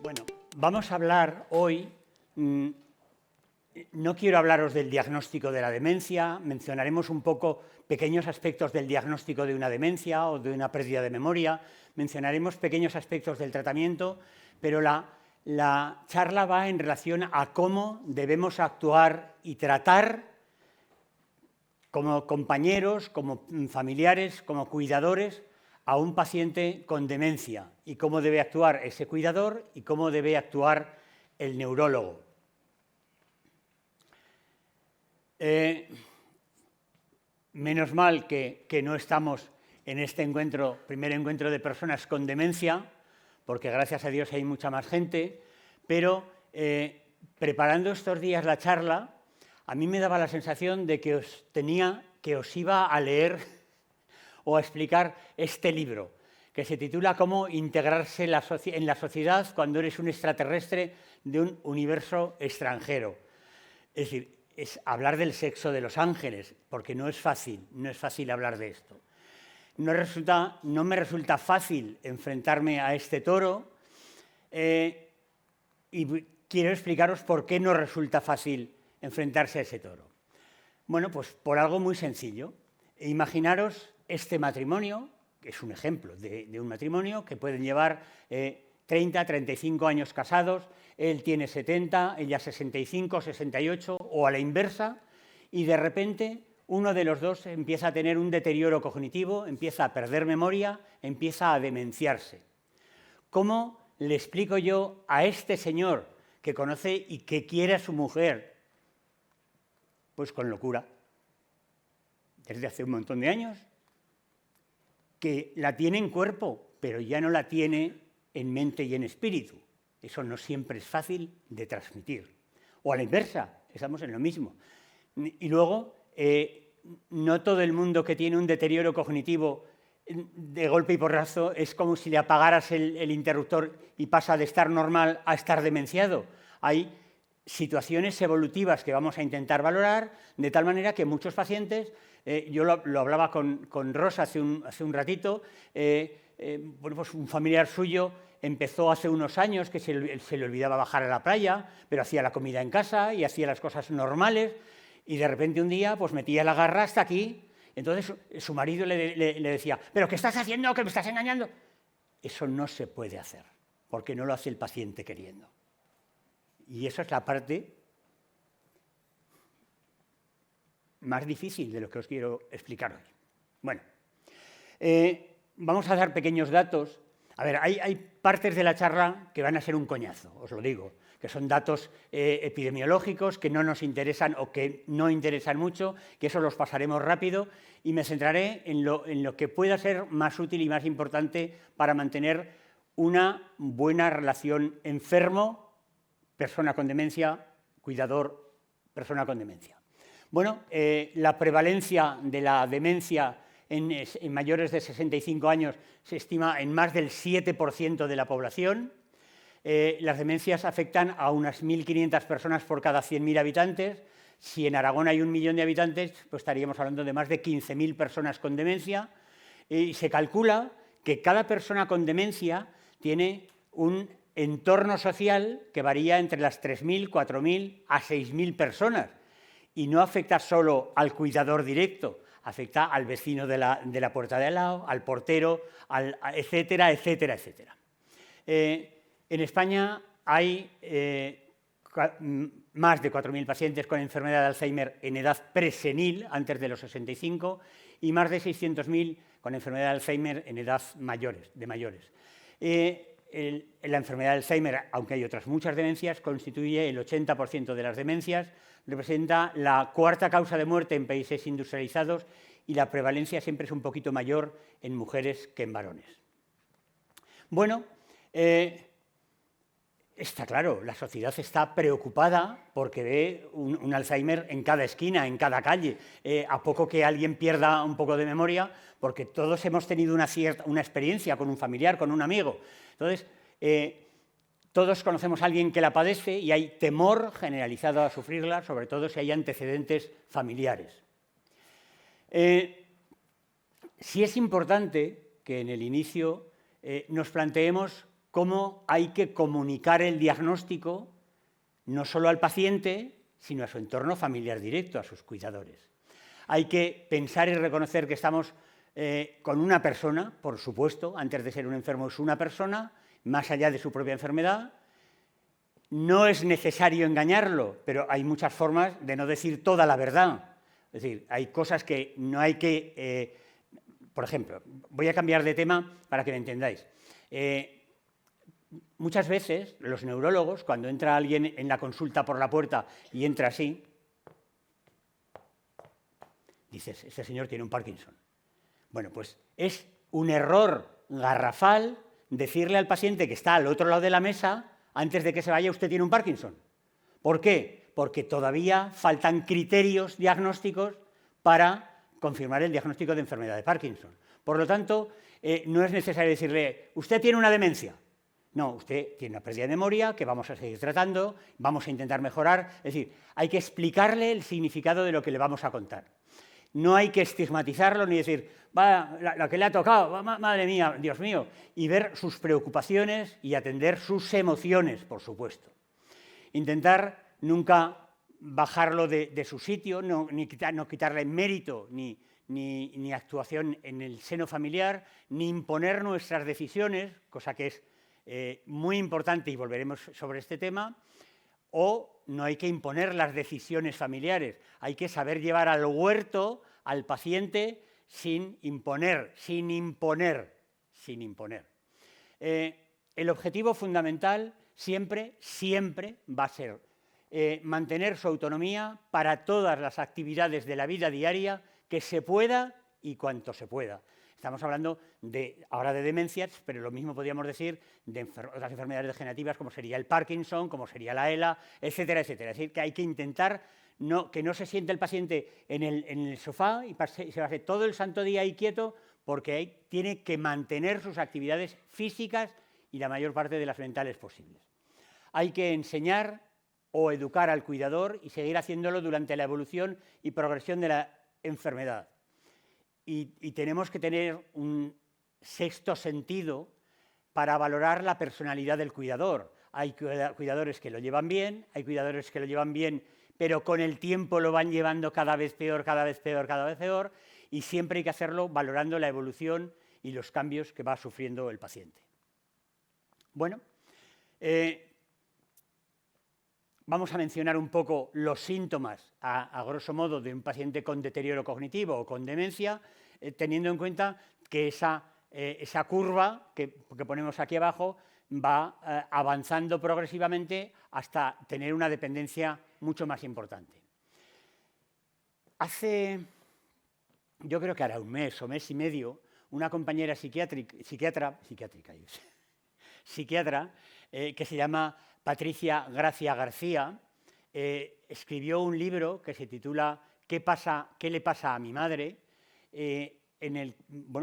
Bueno, vamos a hablar hoy, no quiero hablaros del diagnóstico de la demencia, mencionaremos un poco pequeños aspectos del diagnóstico de una demencia o de una pérdida de memoria, mencionaremos pequeños aspectos del tratamiento, pero la charla va en relación a cómo debemos actuar y tratar como compañeros, como familiares, como cuidadores, a un paciente con demencia y cómo debe actuar ese cuidador y cómo debe actuar el neurólogo. Menos mal que no estamos en este primer encuentro de personas con demencia, porque gracias a Dios hay mucha más gente, pero preparando estos días la charla, a mí me daba la sensación de que os iba a leer o a explicar este libro, que se titula Cómo integrarse en la sociedad cuando eres un extraterrestre de un universo extranjero. Es decir, es hablar del sexo de los ángeles, porque no es fácil hablar de esto. No me resulta fácil enfrentarme a este toro y quiero explicaros por qué no resulta fácil enfrentarse a ese toro. Bueno, pues por algo muy sencillo. Imaginaros este matrimonio, que es un ejemplo de un matrimonio que pueden llevar 30, 35 años casados, él tiene 70, ella 65, 68 o a la inversa, y de repente uno de los dos empieza a tener un deterioro cognitivo, empieza a perder memoria, empieza a demenciarse. ¿Cómo le explico yo a este señor que conoce y que quiere a su mujer? Pues con locura. Desde hace un montón de años, que la tiene en cuerpo, pero ya no la tiene en mente y en espíritu. Eso no siempre es fácil de transmitir. O a la inversa, estamos en lo mismo. Y luego, no todo el mundo que tiene un deterioro cognitivo de golpe y porrazo es como si le apagaras el interruptor y pasa de estar normal a estar demenciado. Hay situaciones evolutivas que vamos a intentar valorar, de tal manera que muchos pacientes, yo lo hablaba con Rosa hace un ratito, bueno, pues un familiar suyo empezó hace unos años que se le olvidaba bajar a la playa, pero hacía la comida en casa y hacía las cosas normales, y de repente un día pues metía la garra hasta aquí. Entonces su marido le decía, ¿pero qué estás haciendo? ¿Que me estás engañando? Eso no se puede hacer, porque no lo hace el paciente queriendo. Y esa es la parte más difícil de lo que os quiero explicar hoy. Bueno, vamos a dar pequeños datos. A ver, hay partes de la charla que van a ser un coñazo, os lo digo, que son datos epidemiológicos que no nos interesan o que no interesan mucho, que eso los pasaremos rápido, y me centraré en lo que pueda ser más útil y más importante para mantener una buena relación enfermo-persona con demencia, cuidador, persona con demencia. Bueno, la prevalencia de la demencia en mayores de 65 años se estima en más del 7% de la población. Las demencias afectan a unas 1.500 personas por cada 100.000 habitantes. Si en Aragón hay 1 millón de habitantes, pues estaríamos hablando de más de 15.000 personas con demencia. Y se calcula que cada persona con demencia tiene un entorno social que varía entre las 3.000, 4.000 a 6.000 personas. Y no afecta solo al cuidador directo, afecta al vecino de la puerta de al lado, al portero, etcétera, etcétera, etcétera. En España hay más de 4.000 pacientes con enfermedad de Alzheimer en edad presenil, antes de los 65, y más de 600.000 con enfermedad de Alzheimer en edad de mayores. La enfermedad de Alzheimer, aunque hay otras muchas demencias, constituye el 80% de las demencias, representa la cuarta causa de muerte en países industrializados y la prevalencia siempre es un poquito mayor en mujeres que en varones. Bueno, está claro, la sociedad está preocupada porque ve un Alzheimer en cada esquina, en cada calle, a poco que alguien pierda un poco de memoria, porque todos hemos tenido una experiencia con un familiar, con un amigo. Entonces, todos conocemos a alguien que la padece y hay temor generalizado a sufrirla, sobre todo si hay antecedentes familiares. Sí es importante que en el inicio nos planteemos cómo hay que comunicar el diagnóstico no solo al paciente, sino a su entorno familiar directo, a sus cuidadores. Hay que pensar y reconocer que estamos con una persona, por supuesto, antes de ser un enfermo es una persona, más allá de su propia enfermedad. No es necesario engañarlo, pero hay muchas formas de no decir toda la verdad. Es decir, hay cosas que no hay que... por ejemplo, voy a cambiar de tema para que me entendáis. Muchas veces los neurólogos, cuando entra alguien en la consulta por la puerta y entra así, dices, este señor tiene un Parkinson. Bueno, pues es un error garrafal decirle al paciente que está al otro lado de la mesa, antes de que se vaya, usted tiene un Parkinson. ¿Por qué? Porque todavía faltan criterios diagnósticos para confirmar el diagnóstico de enfermedad de Parkinson. Por lo tanto, no es necesario decirle, usted tiene una demencia. No, usted tiene una pérdida de memoria que vamos a seguir tratando, vamos a intentar mejorar. Es decir, hay que explicarle el significado de lo que le vamos a contar. No hay que estigmatizarlo ni decir, va, la que le ha tocado, madre mía, Dios mío, y ver sus preocupaciones y atender sus emociones, por supuesto. Intentar nunca bajarlo de su sitio, no quitarle mérito ni actuación en el seno familiar, ni imponer nuestras decisiones, cosa que es muy importante y volveremos sobre este tema, o no hay que imponer las decisiones familiares, hay que saber llevar al huerto al paciente sin imponer. El objetivo fundamental siempre va a ser mantener su autonomía para todas las actividades de la vida diaria que se pueda y cuanto se pueda. Estamos hablando ahora de demencias, pero lo mismo podríamos decir de otras enfermedades degenerativas como sería el Parkinson, como sería la ELA, etcétera, etcétera. Es decir, que hay que intentar que no se siente el paciente en el sofá y se pase todo el santo día ahí quieto, porque tiene que mantener sus actividades físicas y la mayor parte de las mentales posibles. Hay que enseñar o educar al cuidador y seguir haciéndolo durante la evolución y progresión de la enfermedad. Y tenemos que tener un sexto sentido para valorar la personalidad del cuidador. Hay cuidadores que lo llevan bien, hay cuidadores que lo llevan bien, pero con el tiempo lo van llevando cada vez peor, cada vez peor, y siempre hay que hacerlo valorando la evolución y los cambios que va sufriendo el paciente. Bueno, vamos a mencionar un poco los síntomas, a grosso modo, de un paciente con deterioro cognitivo o con demencia, teniendo en cuenta que esa curva que ponemos aquí abajo va avanzando progresivamente hasta tener una dependencia mucho más importante. Yo creo que hará un mes o mes y medio, una compañera psiquiatra que se llama Patricia Gracia García, escribió un libro que se titula ¿Qué le pasa a mi madre?, en el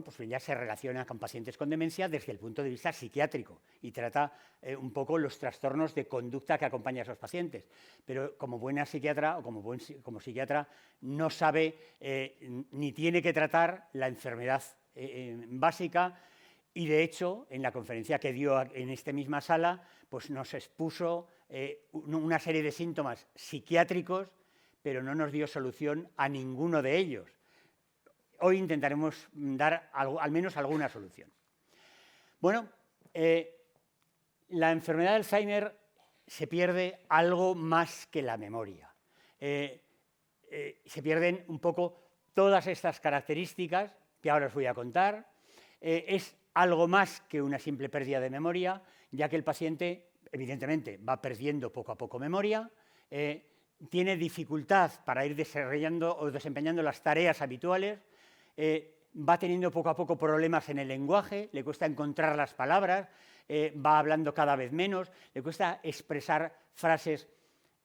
pues ella se relaciona con pacientes con demencia desde el punto de vista psiquiátrico y trata un poco los trastornos de conducta que acompañan a esos pacientes. Pero como buena psiquiatra o como psiquiatra no sabe ni tiene que tratar la enfermedad básica, y de hecho en la conferencia que dio en esta misma sala pues nos expuso una serie de síntomas psiquiátricos, pero no nos dio solución a ninguno de ellos. Hoy intentaremos dar al menos alguna solución. Bueno, la enfermedad de Alzheimer se pierde algo más que la memoria. Se pierden un poco todas estas características que ahora os voy a contar. Es algo más que una simple pérdida de memoria, ya que el paciente, evidentemente, va perdiendo poco a poco memoria, tiene dificultad para ir desarrollando o desempeñando las tareas habituales, va teniendo poco a poco problemas en el lenguaje, le cuesta encontrar las palabras, va hablando cada vez menos, le cuesta expresar frases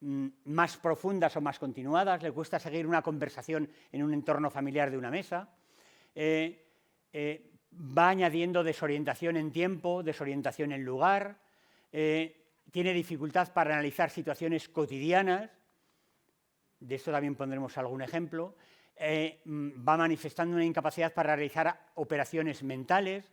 más profundas o más continuadas, le cuesta seguir una conversación en un entorno familiar de una mesa, va añadiendo desorientación en tiempo, desorientación en lugar, tiene dificultad para analizar situaciones cotidianas, de esto también pondremos algún ejemplo, va manifestando una incapacidad para realizar operaciones mentales,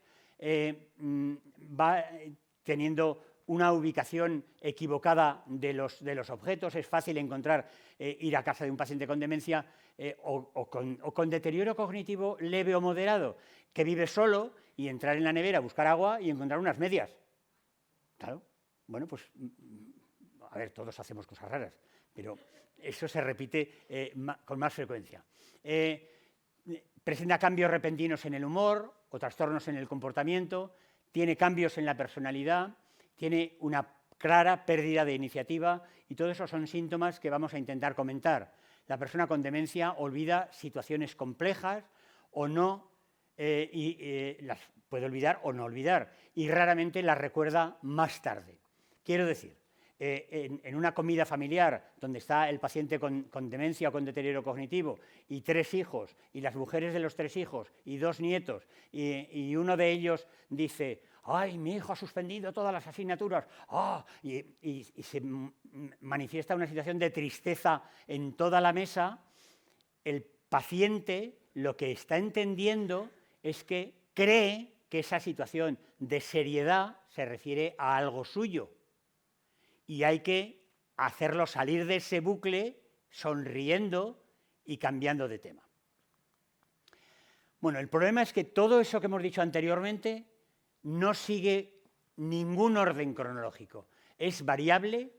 teniendo una ubicación equivocada de los objetos. Es fácil encontrar, ir a casa de un paciente con demencia o con deterioro cognitivo leve o moderado, que vive solo, y entrar en la nevera, buscar agua y encontrar unas medias. Claro, bueno, pues, a ver, todos hacemos cosas raras, pero eso se repite con más frecuencia. Presenta cambios repentinos en el humor o trastornos en el comportamiento, tiene cambios en la personalidad, tiene una clara pérdida de iniciativa, y todo eso son síntomas que vamos a intentar comentar. La persona con demencia olvida situaciones complejas o no, las puede olvidar o no olvidar, y raramente las recuerda más tarde. Quiero decir, en una comida familiar donde está el paciente con demencia o con deterioro cognitivo y 3 hijos, y las mujeres de los 3 hijos y 2 nietos, y uno de ellos dice: ¡ay, mi hijo ha suspendido todas las asignaturas! ¡Ah! Y se manifiesta una situación de tristeza en toda la mesa. El paciente lo que está entendiendo es que cree que esa situación de seriedad se refiere a algo suyo, y hay que hacerlo salir de ese bucle sonriendo y cambiando de tema. Bueno, el problema es que todo eso que hemos dicho anteriormente no sigue ningún orden cronológico. Es variable,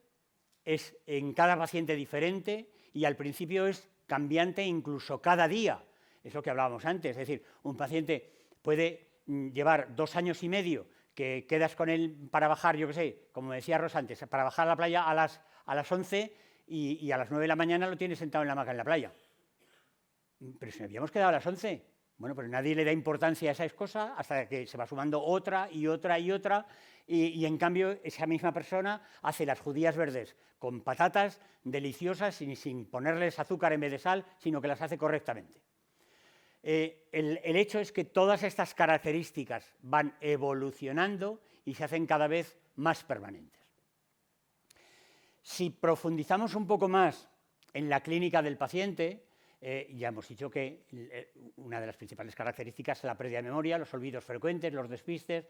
es en cada paciente diferente, y al principio es cambiante incluso cada día. Es lo que hablábamos antes, es decir, un paciente puede llevar 2 años y medio que quedas con él para bajar, yo qué sé, como decía Rosa antes, para bajar a la playa a las 11 y a las 9 de la mañana lo tienes sentado en la hamaca en la playa. Pero si nos habíamos quedado a las 11, bueno, pero nadie le da importancia a esas cosas hasta que se va sumando otra y otra y otra, y en cambio esa misma persona hace las judías verdes con patatas deliciosas sin ponerles azúcar en vez de sal, sino que las hace correctamente. El hecho es que todas estas características van evolucionando y se hacen cada vez más permanentes. Si profundizamos un poco más en la clínica del paciente, ya hemos dicho que una de las principales características es la pérdida de memoria, los olvidos frecuentes, los despistes.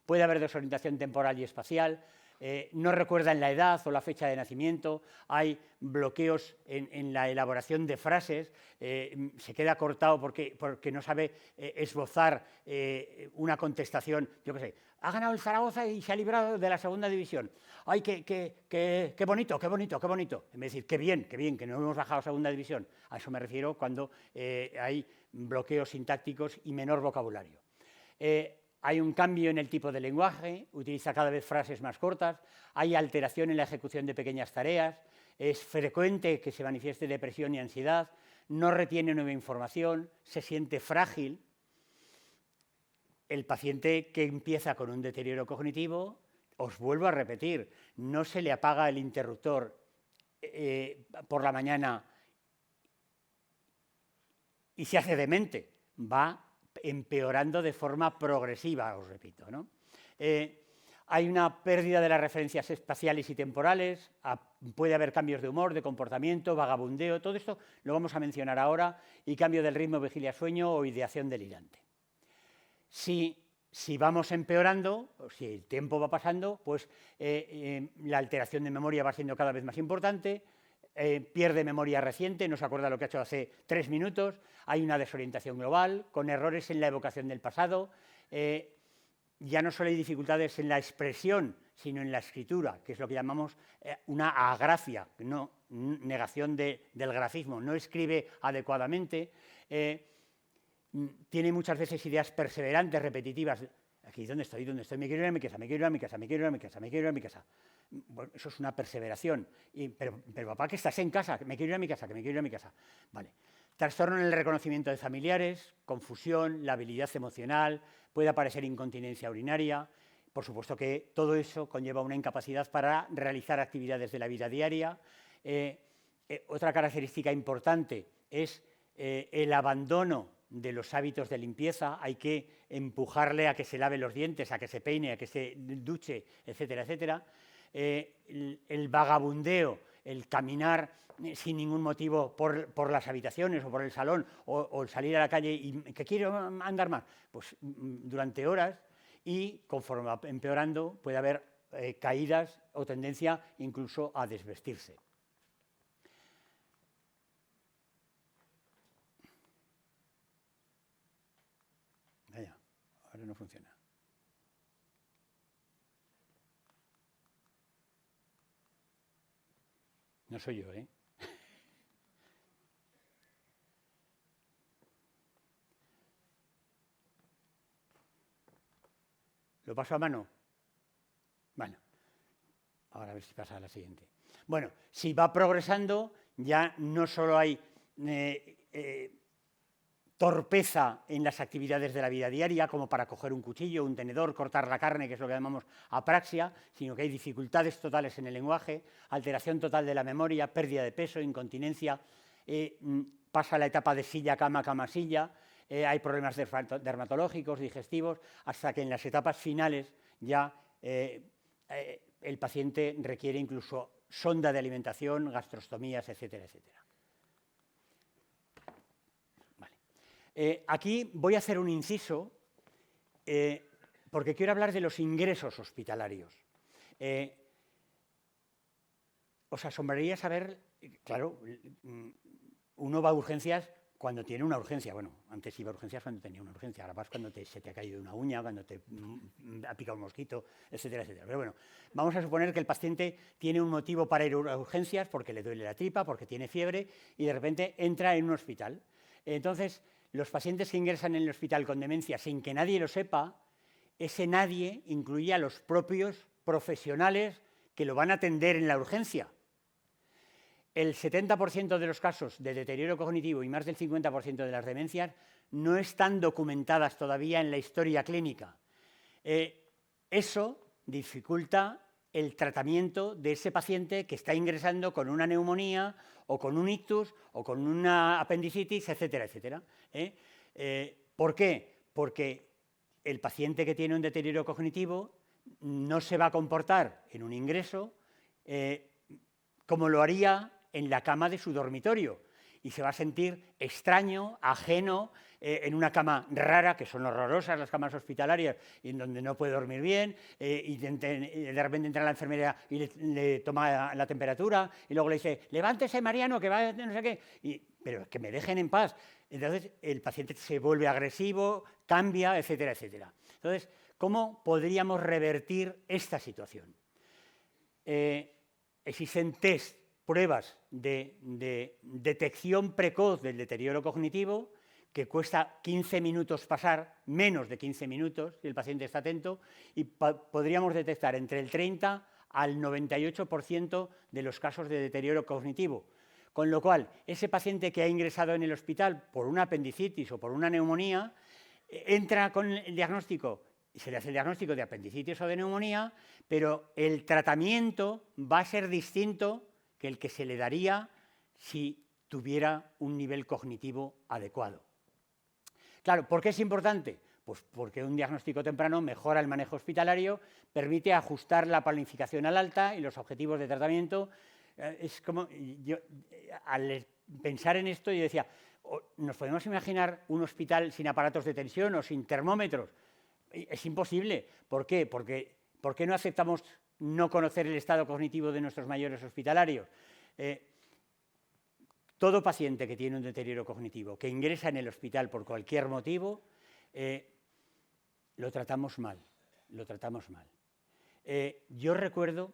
Puede haber desorientación temporal y espacial, no recuerdan la edad o la fecha de nacimiento, hay bloqueos en la elaboración de frases, se queda cortado porque no sabe esbozar una contestación. Yo qué sé, ha ganado el Zaragoza y se ha librado de la segunda división. ¡Ay, qué bonito, qué bonito, qué bonito! En vez de decir, qué bien, que no hemos bajado a segunda división. A eso me refiero cuando hay bloqueos sintácticos y menor vocabulario. Hay un cambio en el tipo de lenguaje, utiliza cada vez frases más cortas, hay alteración en la ejecución de pequeñas tareas, es frecuente que se manifieste depresión y ansiedad, no retiene nueva información, se siente frágil. El paciente que empieza con un deterioro cognitivo, os vuelvo a repetir, no se le apaga el interruptor por la mañana y se hace demente, va empeorando de forma progresiva, os repito, ¿no? Hay una pérdida de las referencias espaciales y temporales, puede haber cambios de humor, de comportamiento, vagabundeo, todo esto lo vamos a mencionar ahora, y cambio del ritmo vigilia-sueño o ideación delirante. Si vamos empeorando, si el tiempo va pasando, pues la alteración de memoria va siendo cada vez más importante, pierde memoria reciente, no se acuerda lo que ha hecho hace 3 minutos, hay una desorientación global, con errores en la evocación del pasado, ya no solo hay dificultades en la expresión, sino en la escritura, que es lo que llamamos una agrafia, no, negación del grafismo, no escribe adecuadamente, tiene muchas veces ideas perseverantes, repetitivas. Aquí, ¿dónde estoy? Me quiero ir a mi casa, me quiero ir a mi casa, me quiero ir a mi casa, me quiero ir a mi casa. Bueno, eso es una perseveración. Pero papá, que estás en casa, que me quiero ir a mi casa, que me quiero ir a mi casa. Vale. Trastorno en el reconocimiento de familiares, confusión, labilidad emocional, puede aparecer incontinencia urinaria. Por supuesto que todo eso conlleva una incapacidad para realizar actividades de la vida diaria. Otra característica importante es el abandono de los hábitos de limpieza. Hay que empujarle a que se lave los dientes, a que se peine, a que se duche, etcétera, etcétera. El vagabundeo, el caminar sin ningún motivo por las habitaciones o por el salón, o el salir a la calle y que quiero andar más, pues durante horas, y conforme va empeorando puede haber caídas o tendencia incluso a desvestirse. Vaya, ahora no funciona. No soy yo, ¿eh? ¿Lo paso a mano? Bueno, ahora a ver si pasa a la siguiente. Bueno, si va progresando, ya no solo hay torpeza en las actividades de la vida diaria, como para coger un cuchillo, un tenedor, cortar la carne, que es lo que llamamos apraxia, sino que hay dificultades totales en el lenguaje, alteración total de la memoria, pérdida de peso, incontinencia, pasa la etapa de silla-cama, cama-silla, hay problemas dermatológicos, digestivos, hasta que en las etapas finales ya el paciente requiere incluso sonda de alimentación, gastrostomías, etcétera, etcétera. Vale. Aquí voy a hacer un inciso porque quiero hablar de los ingresos hospitalarios. Os asombraría saber, claro, uno va a urgencias cuando tiene una urgencia. Bueno, antes iba a urgencias cuando tenía una urgencia, ahora vas cuando se te ha caído una uña, cuando te ha picado un mosquito, etcétera, etcétera. Pero bueno, vamos a suponer que el paciente tiene un motivo para ir a urgencias porque le duele la tripa, porque tiene fiebre y de repente entra en un hospital. Entonces, los pacientes que ingresan en el hospital con demencia sin que nadie lo sepa, ese nadie incluye a los propios profesionales que lo van a atender en la urgencia. El 70% de los casos de deterioro cognitivo y más del 50% de las demencias no están documentadas todavía en la historia clínica. Eso dificulta el tratamiento de ese paciente que está ingresando con una neumonía o con un ictus o con una apendicitis, etcétera, etcétera. ¿Por qué? Porque el paciente que tiene un deterioro cognitivo no se va a comportar en un ingreso como lo haría en la cama de su dormitorio y se va a sentir extraño, ajeno, en una cama rara, que son horrorosas las camas hospitalarias, y en donde no puede dormir bien, y de repente entra la enfermera y le toma la temperatura, y luego le dice, levántese Mariano, que va no sé qué, pero que me dejen en paz. Entonces el paciente se vuelve agresivo, cambia, etcétera, etcétera. Entonces, ¿cómo podríamos revertir esta situación? Existen test, pruebas de detección precoz del deterioro cognitivo que cuesta 15 minutos pasar, menos de 15 minutos, si el paciente está atento, y podríamos detectar entre el 30 al 98% de los casos de deterioro cognitivo. Con lo cual, ese paciente que ha ingresado en el hospital por una apendicitis o por una neumonía, entra con el diagnóstico, y se le hace el diagnóstico de apendicitis o de neumonía, pero el tratamiento va a ser distinto que el que se le daría si tuviera un nivel cognitivo adecuado. Claro, ¿por qué es importante? Pues porque un diagnóstico temprano mejora el manejo hospitalario, permite ajustar la planificación al alta y los objetivos de tratamiento. Es como, yo, al pensar en esto, yo decía, ¿nos podemos imaginar un hospital sin aparatos de tensión o sin termómetros? Es imposible. ¿Por qué? Porque ¿por qué no aceptamos no conocer el estado cognitivo de nuestros mayores hospitalarios? Todo paciente que tiene un deterioro cognitivo, que ingresa en el hospital por cualquier motivo, lo tratamos mal, lo tratamos mal. Yo recuerdo,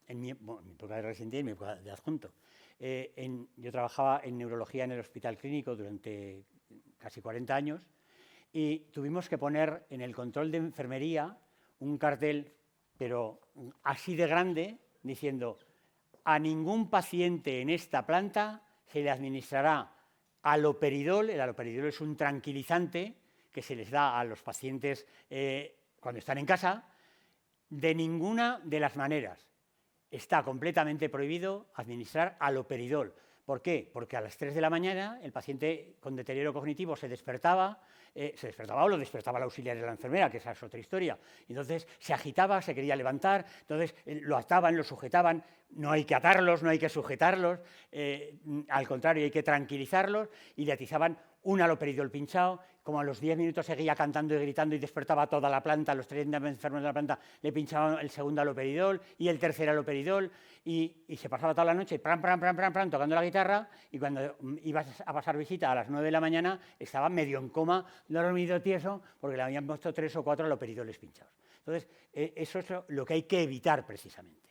en mi época de residente y en mi época de adjunto, yo trabajaba en neurología en el Hospital Clínico durante casi 40 años y tuvimos que poner en el control de enfermería un cartel, pero así de grande, diciendo: a ningún paciente en esta planta se le administrará aloperidol. El aloperidol es un tranquilizante que se les da a los pacientes cuando están en casa, de ninguna de las maneras. Está completamente prohibido administrar aloperidol. ¿Por qué? Porque a las 3 de la mañana el paciente con deterioro cognitivo se despertaba o lo despertaba el auxiliar de la enfermera, que esa es otra historia. Entonces se agitaba, se quería levantar, entonces lo ataban, lo sujetaban. No hay que atarlos, no hay que sujetarlos, al contrario, hay que tranquilizarlos y le atizaban un haloperidol pinchado, como a los 10 minutos seguía cantando y gritando y despertaba toda la planta, los 30 enfermos de la planta le pinchaban el segundo haloperidol y el tercer haloperidol y se pasaba toda la noche pram, pram, pram, pram, pram, tocando la guitarra y cuando ibas a pasar visita a las 9 de la mañana estaba medio en coma, dormido tieso, porque le habían puesto 3 o 4 haloperidoles pinchados. Entonces, eso es lo que hay que evitar precisamente.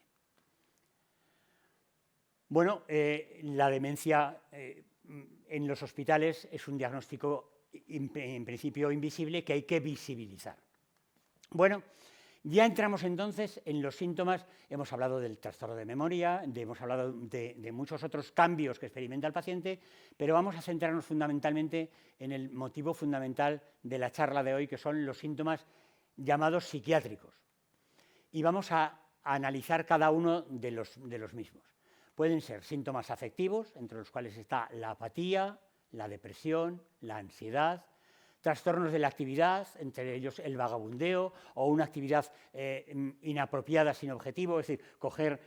Bueno, la demencia en los hospitales es un diagnóstico en principio invisible que hay que visibilizar. Bueno, ya entramos entonces en los síntomas, hemos hablado del trastorno de memoria, hemos hablado de muchos otros cambios que experimenta el paciente, pero vamos a centrarnos fundamentalmente en el motivo fundamental de la charla de hoy, que son los síntomas llamados psiquiátricos. Y vamos a analizar cada uno de los mismos. Pueden ser síntomas afectivos, entre los cuales está la apatía, la depresión, la ansiedad, trastornos de la actividad, entre ellos el vagabundeo o una actividad inapropiada sin objetivo, es decir, coger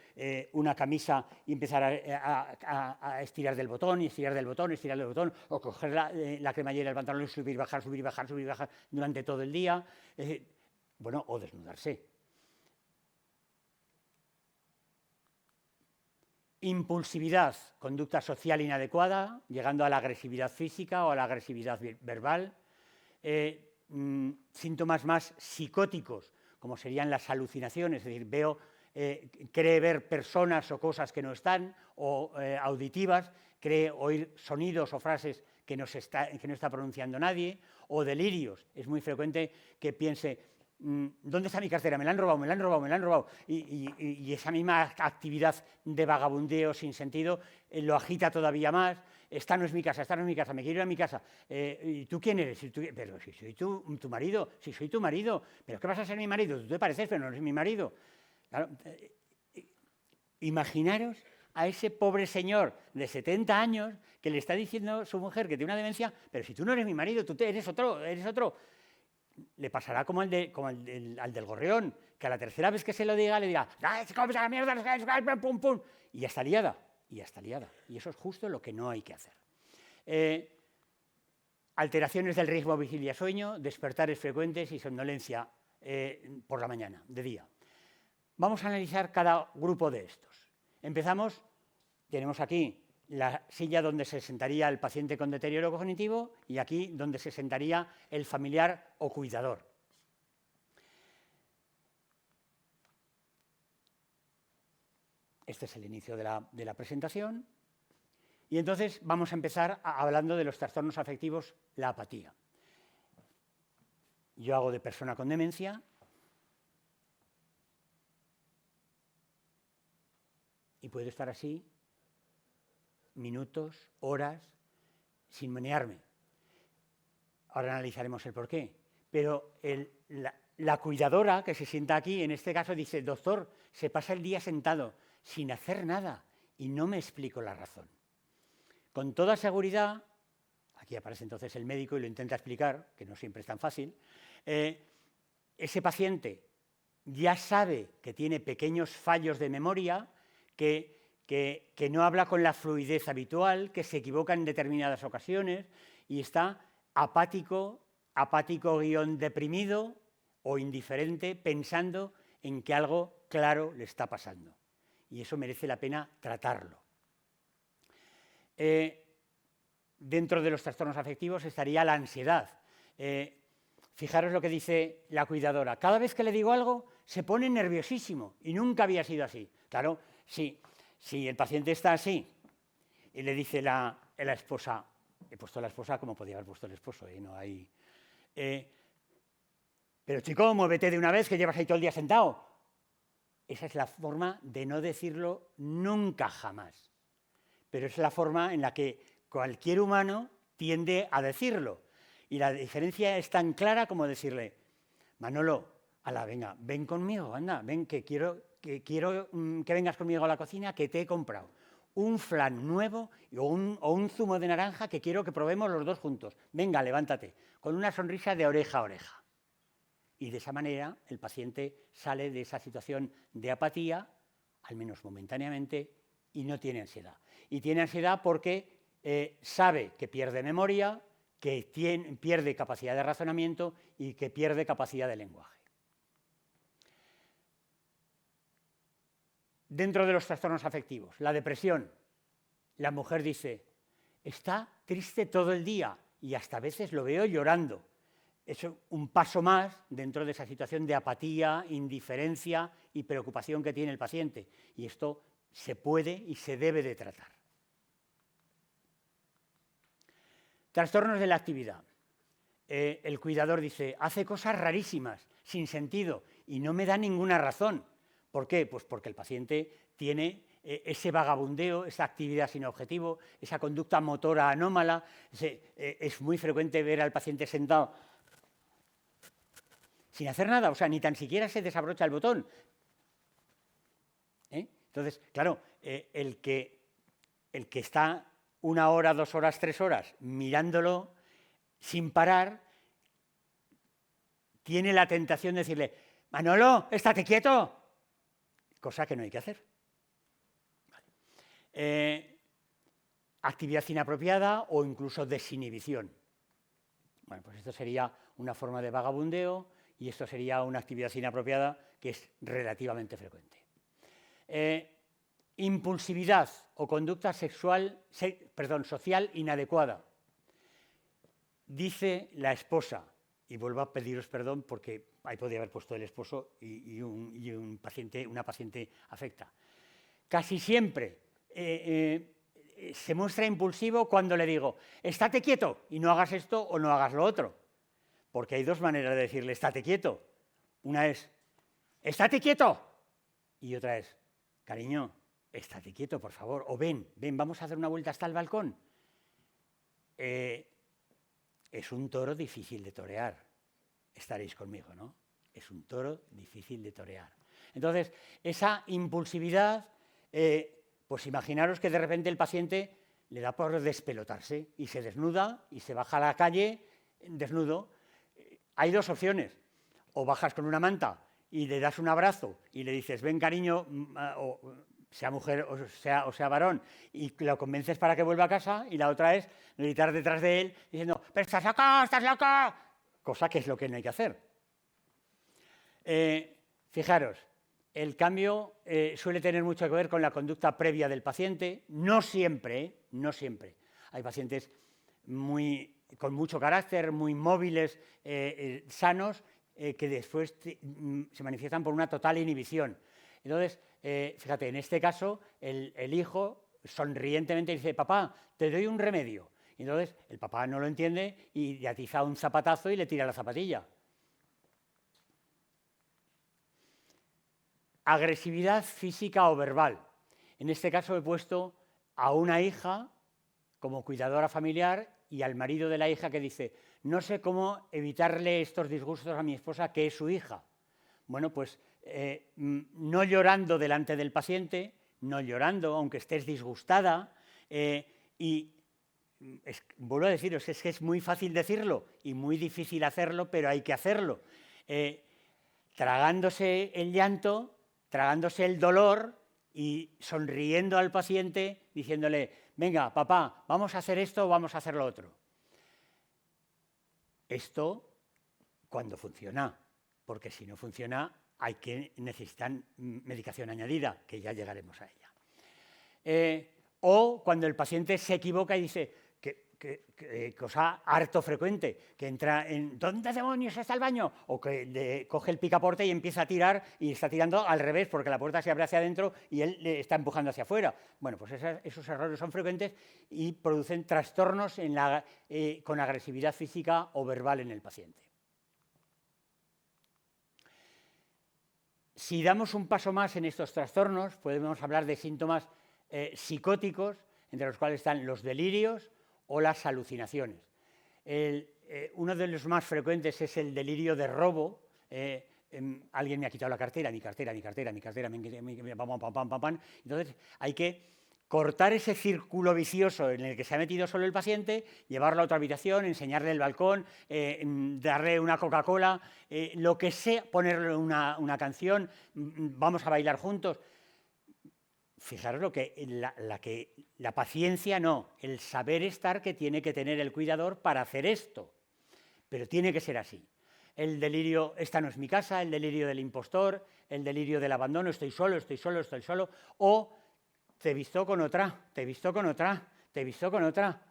una camisa y empezar a estirar del botón y estirar del botón, estirar del botón, o coger la cremallera del pantalón y subir, bajar, subir, bajar, subir, bajar durante todo el día, bueno, o desnudarse. Impulsividad, conducta social inadecuada, llegando a la agresividad física o a la agresividad verbal. Síntomas más psicóticos, como serían las alucinaciones, es decir, cree ver personas o cosas que no están, o auditivas, cree oír sonidos o frases que no está pronunciando nadie, o delirios. Es muy frecuente que piense, ¿dónde está mi cartera? Me la han robado, me la han robado, me la han robado. Y esa misma actividad de vagabundeo sin sentido lo agita todavía más. Esta no es mi casa, esta no es mi casa, me quiero ir a mi casa. ¿Y tú quién eres? Pero si soy tu marido, si soy tu marido. ¿Pero qué vas a ser mi marido? Tú te pareces, pero no eres mi marido. Claro, imaginaros a ese pobre señor de 70 años que le está diciendo a su mujer que tiene una demencia, pero si tú no eres mi marido, tú eres otro, eres otro. Le pasará como al del gorrión, que a la tercera vez que se lo diga le dirá, ¡come la mierda! ¡Pum, pum! Y ya está liada, y ya está liada. Y eso es justo lo que no hay que hacer. Alteraciones del ritmo vigilia-sueño, despertares frecuentes y somnolencia por la mañana, de día. Vamos a analizar cada grupo de estos. Empezamos, tenemos aquí la silla donde se sentaría el paciente con deterioro cognitivo y aquí donde se sentaría el familiar o cuidador. Este es el inicio de la presentación. Y entonces vamos a empezar hablando de los trastornos afectivos, la apatía. Yo hago de persona con demencia y puedo estar así minutos, horas, sin menearme. Ahora analizaremos el porqué. Pero la cuidadora que se sienta aquí, en este caso, dice, doctor, se pasa el día sentado sin hacer nada y no me explico la razón. Con toda seguridad, aquí aparece entonces el médico y lo intenta explicar, que no siempre es tan fácil, ese paciente ya sabe que tiene pequeños fallos de memoria, que no habla con la fluidez habitual, que se equivoca en determinadas ocasiones y está apático deprimido o indiferente, pensando en que algo claro le está pasando. Y eso merece la pena tratarlo. Dentro de los trastornos afectivos estaría la ansiedad. Fijaros lo que dice la cuidadora. Cada vez que le digo algo, se pone nerviosísimo y nunca había sido así. Claro, si el paciente está así y le dice la esposa, he puesto la esposa como podía haber puesto el esposo, no hay... pero chico, muévete de una vez que llevas ahí todo el día sentado. Esa es la forma de no decirlo nunca jamás. Pero es la forma en la que cualquier humano tiende a decirlo. Y la diferencia es tan clara como decirle, Manolo, venga, ven conmigo, anda, ven que quiero que vengas conmigo a la cocina, que te he comprado un flan nuevo o un zumo de naranja que quiero que probemos los dos juntos. Venga, levántate, con una sonrisa de oreja a oreja. Y de esa manera el paciente sale de esa situación de apatía, al menos momentáneamente, y no tiene ansiedad. Y tiene ansiedad porque sabe que pierde memoria, que pierde capacidad de razonamiento y que pierde capacidad de lenguaje. Dentro de los trastornos afectivos, la depresión, la mujer dice, está triste todo el día y hasta a veces lo veo llorando. Es un paso más dentro de esa situación de apatía, indiferencia y preocupación que tiene el paciente. Y esto se puede y se debe de tratar. Trastornos de la actividad. El cuidador dice, hace cosas rarísimas, sin sentido, y no me da ninguna razón. ¿Por qué? Pues porque el paciente tiene ese vagabundeo, esa actividad sin objetivo, esa conducta motora anómala. Es muy frecuente ver al paciente sentado sin hacer nada, o sea, ni tan siquiera se desabrocha el botón. Entonces, claro, el que está 1 hora, 2 horas, 3 horas mirándolo sin parar, tiene la tentación de decirle, Manolo, estate quieto, cosa que no hay que hacer. Vale. Actividad inapropiada o incluso desinhibición. Bueno, pues esto sería una forma de vagabundeo y esto sería una actividad inapropiada que es relativamente frecuente. Impulsividad o conducta social inadecuada. Dice la esposa, y vuelvo a pediros perdón porque ahí podría haber puesto el esposo y una paciente afecta. Casi siempre se muestra impulsivo cuando le digo, estate quieto y no hagas esto o no hagas lo otro. Porque hay 2 maneras de decirle, estate quieto. Una es, estate quieto. Y otra es, cariño, estate quieto, por favor. O ven, vamos a hacer una vuelta hasta el balcón. Es un toro difícil de torear. Estaréis conmigo, ¿no? Es un toro difícil de torear. Entonces, esa impulsividad, pues imaginaros que de repente el paciente le da por despelotarse y se desnuda y se baja a la calle desnudo. Hay 2 opciones. O bajas con una manta y le das un abrazo y le dices, ven cariño, o sea mujer o sea varón, y lo convences para que vuelva a casa, y la otra es gritar detrás de él diciendo, pero estás loca, cosa que es lo que no hay que hacer. Fijaros, el cambio suele tener mucho que ver con la conducta previa del paciente, no siempre. Hay pacientes con mucho carácter, muy móviles, sanos, que después se manifiestan por una total inhibición. Entonces, fíjate, en este caso, el hijo sonrientemente dice, papá, te doy un remedio. Y entonces, el papá no lo entiende y le atiza un zapatazo y le tira la zapatilla. Agresividad física o verbal. En este caso he puesto a una hija como cuidadora familiar y al marido de la hija que dice, no sé cómo evitarle estos disgustos a mi esposa, que es su hija. Bueno, pues no llorando delante del paciente, no llorando, aunque estés disgustada, vuelvo a deciros, es que es muy fácil decirlo y muy difícil hacerlo, pero hay que hacerlo. Tragándose el llanto, tragándose el dolor y sonriendo al paciente, diciéndole, venga, papá, vamos a hacer esto o vamos a hacer lo otro. Esto cuando funciona, porque si no funciona necesitan medicación añadida, que ya llegaremos a ella. O cuando el paciente se equivoca y dice, cosa harto frecuente, que entra en ¿dónde demonios está el baño? O que coge el picaporte y empieza a tirar y está tirando al revés porque la puerta se abre hacia adentro y él le está empujando hacia afuera. Bueno, pues esos errores son frecuentes y producen trastornos con agresividad física o verbal en el paciente. Si damos un paso más en estos trastornos, podemos hablar de síntomas psicóticos, entre los cuales están los delirios o las alucinaciones. Uno de los más frecuentes es el delirio de robo. Alguien me ha quitado la cartera, mi cartera. Entonces hay que cortar ese círculo vicioso en el que se ha metido solo el paciente, llevarlo a otra habitación, enseñarle el balcón, darle una Coca-Cola, lo que sea, ponerle una canción, vamos a bailar juntos. fijaros lo que la paciencia no, el saber estar que tiene que tener el cuidador para hacer esto, pero tiene que ser así. El delirio, esta no es mi casa, el delirio del impostor, el delirio del abandono, estoy solo, o te he visto con otra, te he visto con otra, te he visto con otra.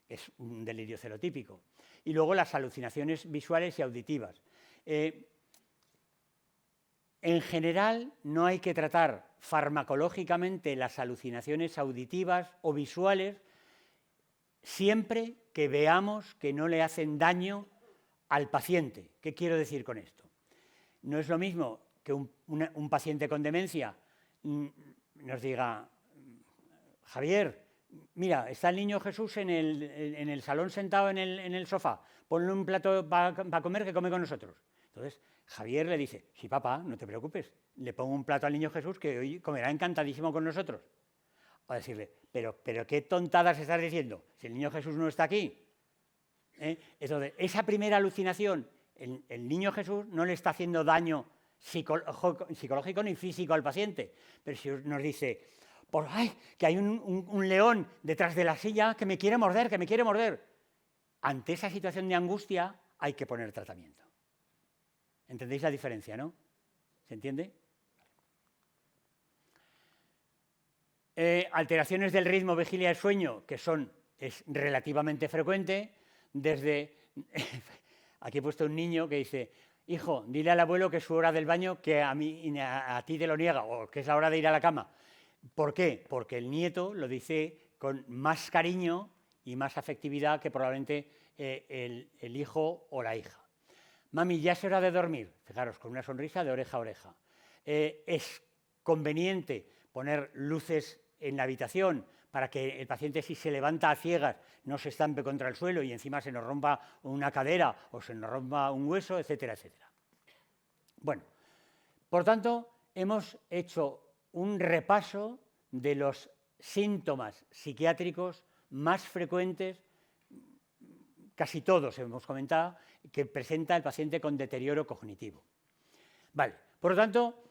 Es un delirio celotípico. Y luego las alucinaciones visuales y auditivas. En general, no hay que tratar farmacológicamente las alucinaciones auditivas o visuales siempre que veamos que no le hacen daño al paciente. ¿Qué quiero decir con esto? No es lo mismo que un paciente con demencia nos diga, Javier, mira, está el niño Jesús en el salón sentado en el sofá, ponle un plato para comer que come con nosotros. Entonces, Javier le dice, sí, papá, no te preocupes, le pongo un plato al niño Jesús que hoy comerá encantadísimo con nosotros. O a decirle, pero qué tontadas estás diciendo, si el niño Jesús no está aquí. Entonces, esa primera alucinación, el niño Jesús no le está haciendo daño psicológico ni físico al paciente, pero si nos dice, pues, ay, que hay un león detrás de la silla que me quiere morder, que me quiere morder. Ante esa situación de angustia hay que poner tratamiento. ¿Entendéis la diferencia, no? ¿Se entiende? Alteraciones del ritmo, vigilia y sueño, que es relativamente frecuente, desde... Aquí he puesto un niño que dice, hijo, dile al abuelo que es su hora del baño, que a ti te lo niega, o que es la hora de ir a la cama. ¿Por qué? Porque el nieto lo dice con más cariño y más afectividad que probablemente el hijo o la hija. Mami, ya es hora de dormir. Fijaros, con una sonrisa de oreja a oreja. Es conveniente poner luces en la habitación para que el paciente, si se levanta a ciegas, no se estampe contra el suelo y encima se nos rompa una cadera o se nos rompa un hueso, etcétera, etcétera. Bueno, por tanto, hemos hecho un repaso de los síntomas psiquiátricos más frecuentes, casi todos hemos comentado, que presenta el paciente con deterioro cognitivo. Vale, por lo tanto,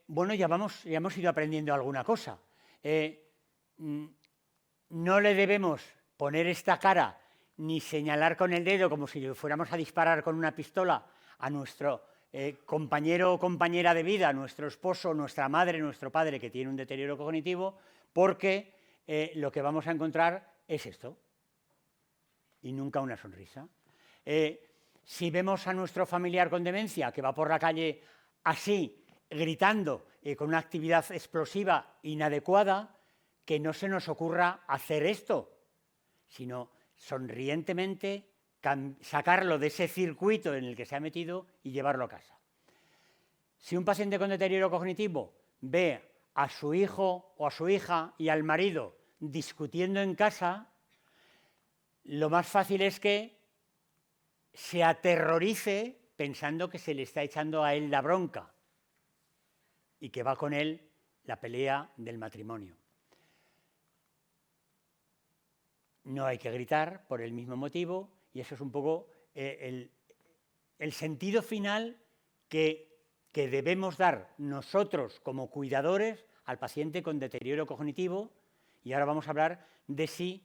bueno, ya hemos ido aprendiendo alguna cosa. No le debemos poner esta cara ni señalar con el dedo como si fuéramos a disparar con una pistola a nuestro compañero o compañera de vida, nuestro esposo, nuestra madre, nuestro padre que tiene un deterioro cognitivo, porque lo que vamos a encontrar es esto, y nunca una sonrisa. Si vemos a nuestro familiar con demencia que va por la calle así, gritando, con una actividad explosiva inadecuada, que no se nos ocurra hacer esto, sino sonrientemente sacarlo de ese circuito en el que se ha metido y llevarlo a casa. Si un paciente con deterioro cognitivo ve a su hijo o a su hija y al marido discutiendo en casa, lo más fácil es que se aterrorice pensando que se le está echando a él la bronca y que va con él la pelea del matrimonio. No hay que gritar por el mismo motivo y eso es un poco el sentido final que debemos dar nosotros como cuidadores al paciente con deterioro cognitivo, y ahora vamos a hablar de sí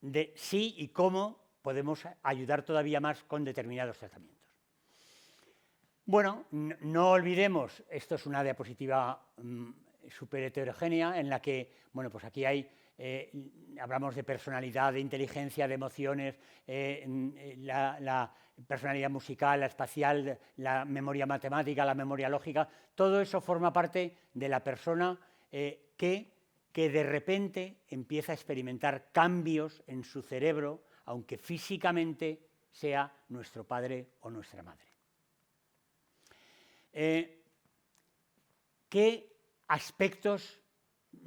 y cómo podemos ayudar todavía más con determinados tratamientos. Bueno, no olvidemos, esto es una diapositiva súper heterogénea en la que, bueno, pues aquí hay, hablamos de personalidad, de inteligencia, de emociones, la personalidad musical, la espacial, la memoria matemática, la memoria lógica, todo eso forma parte de la persona que de repente empieza a experimentar cambios en su cerebro, aunque físicamente sea nuestro padre o nuestra madre. ¿Qué aspectos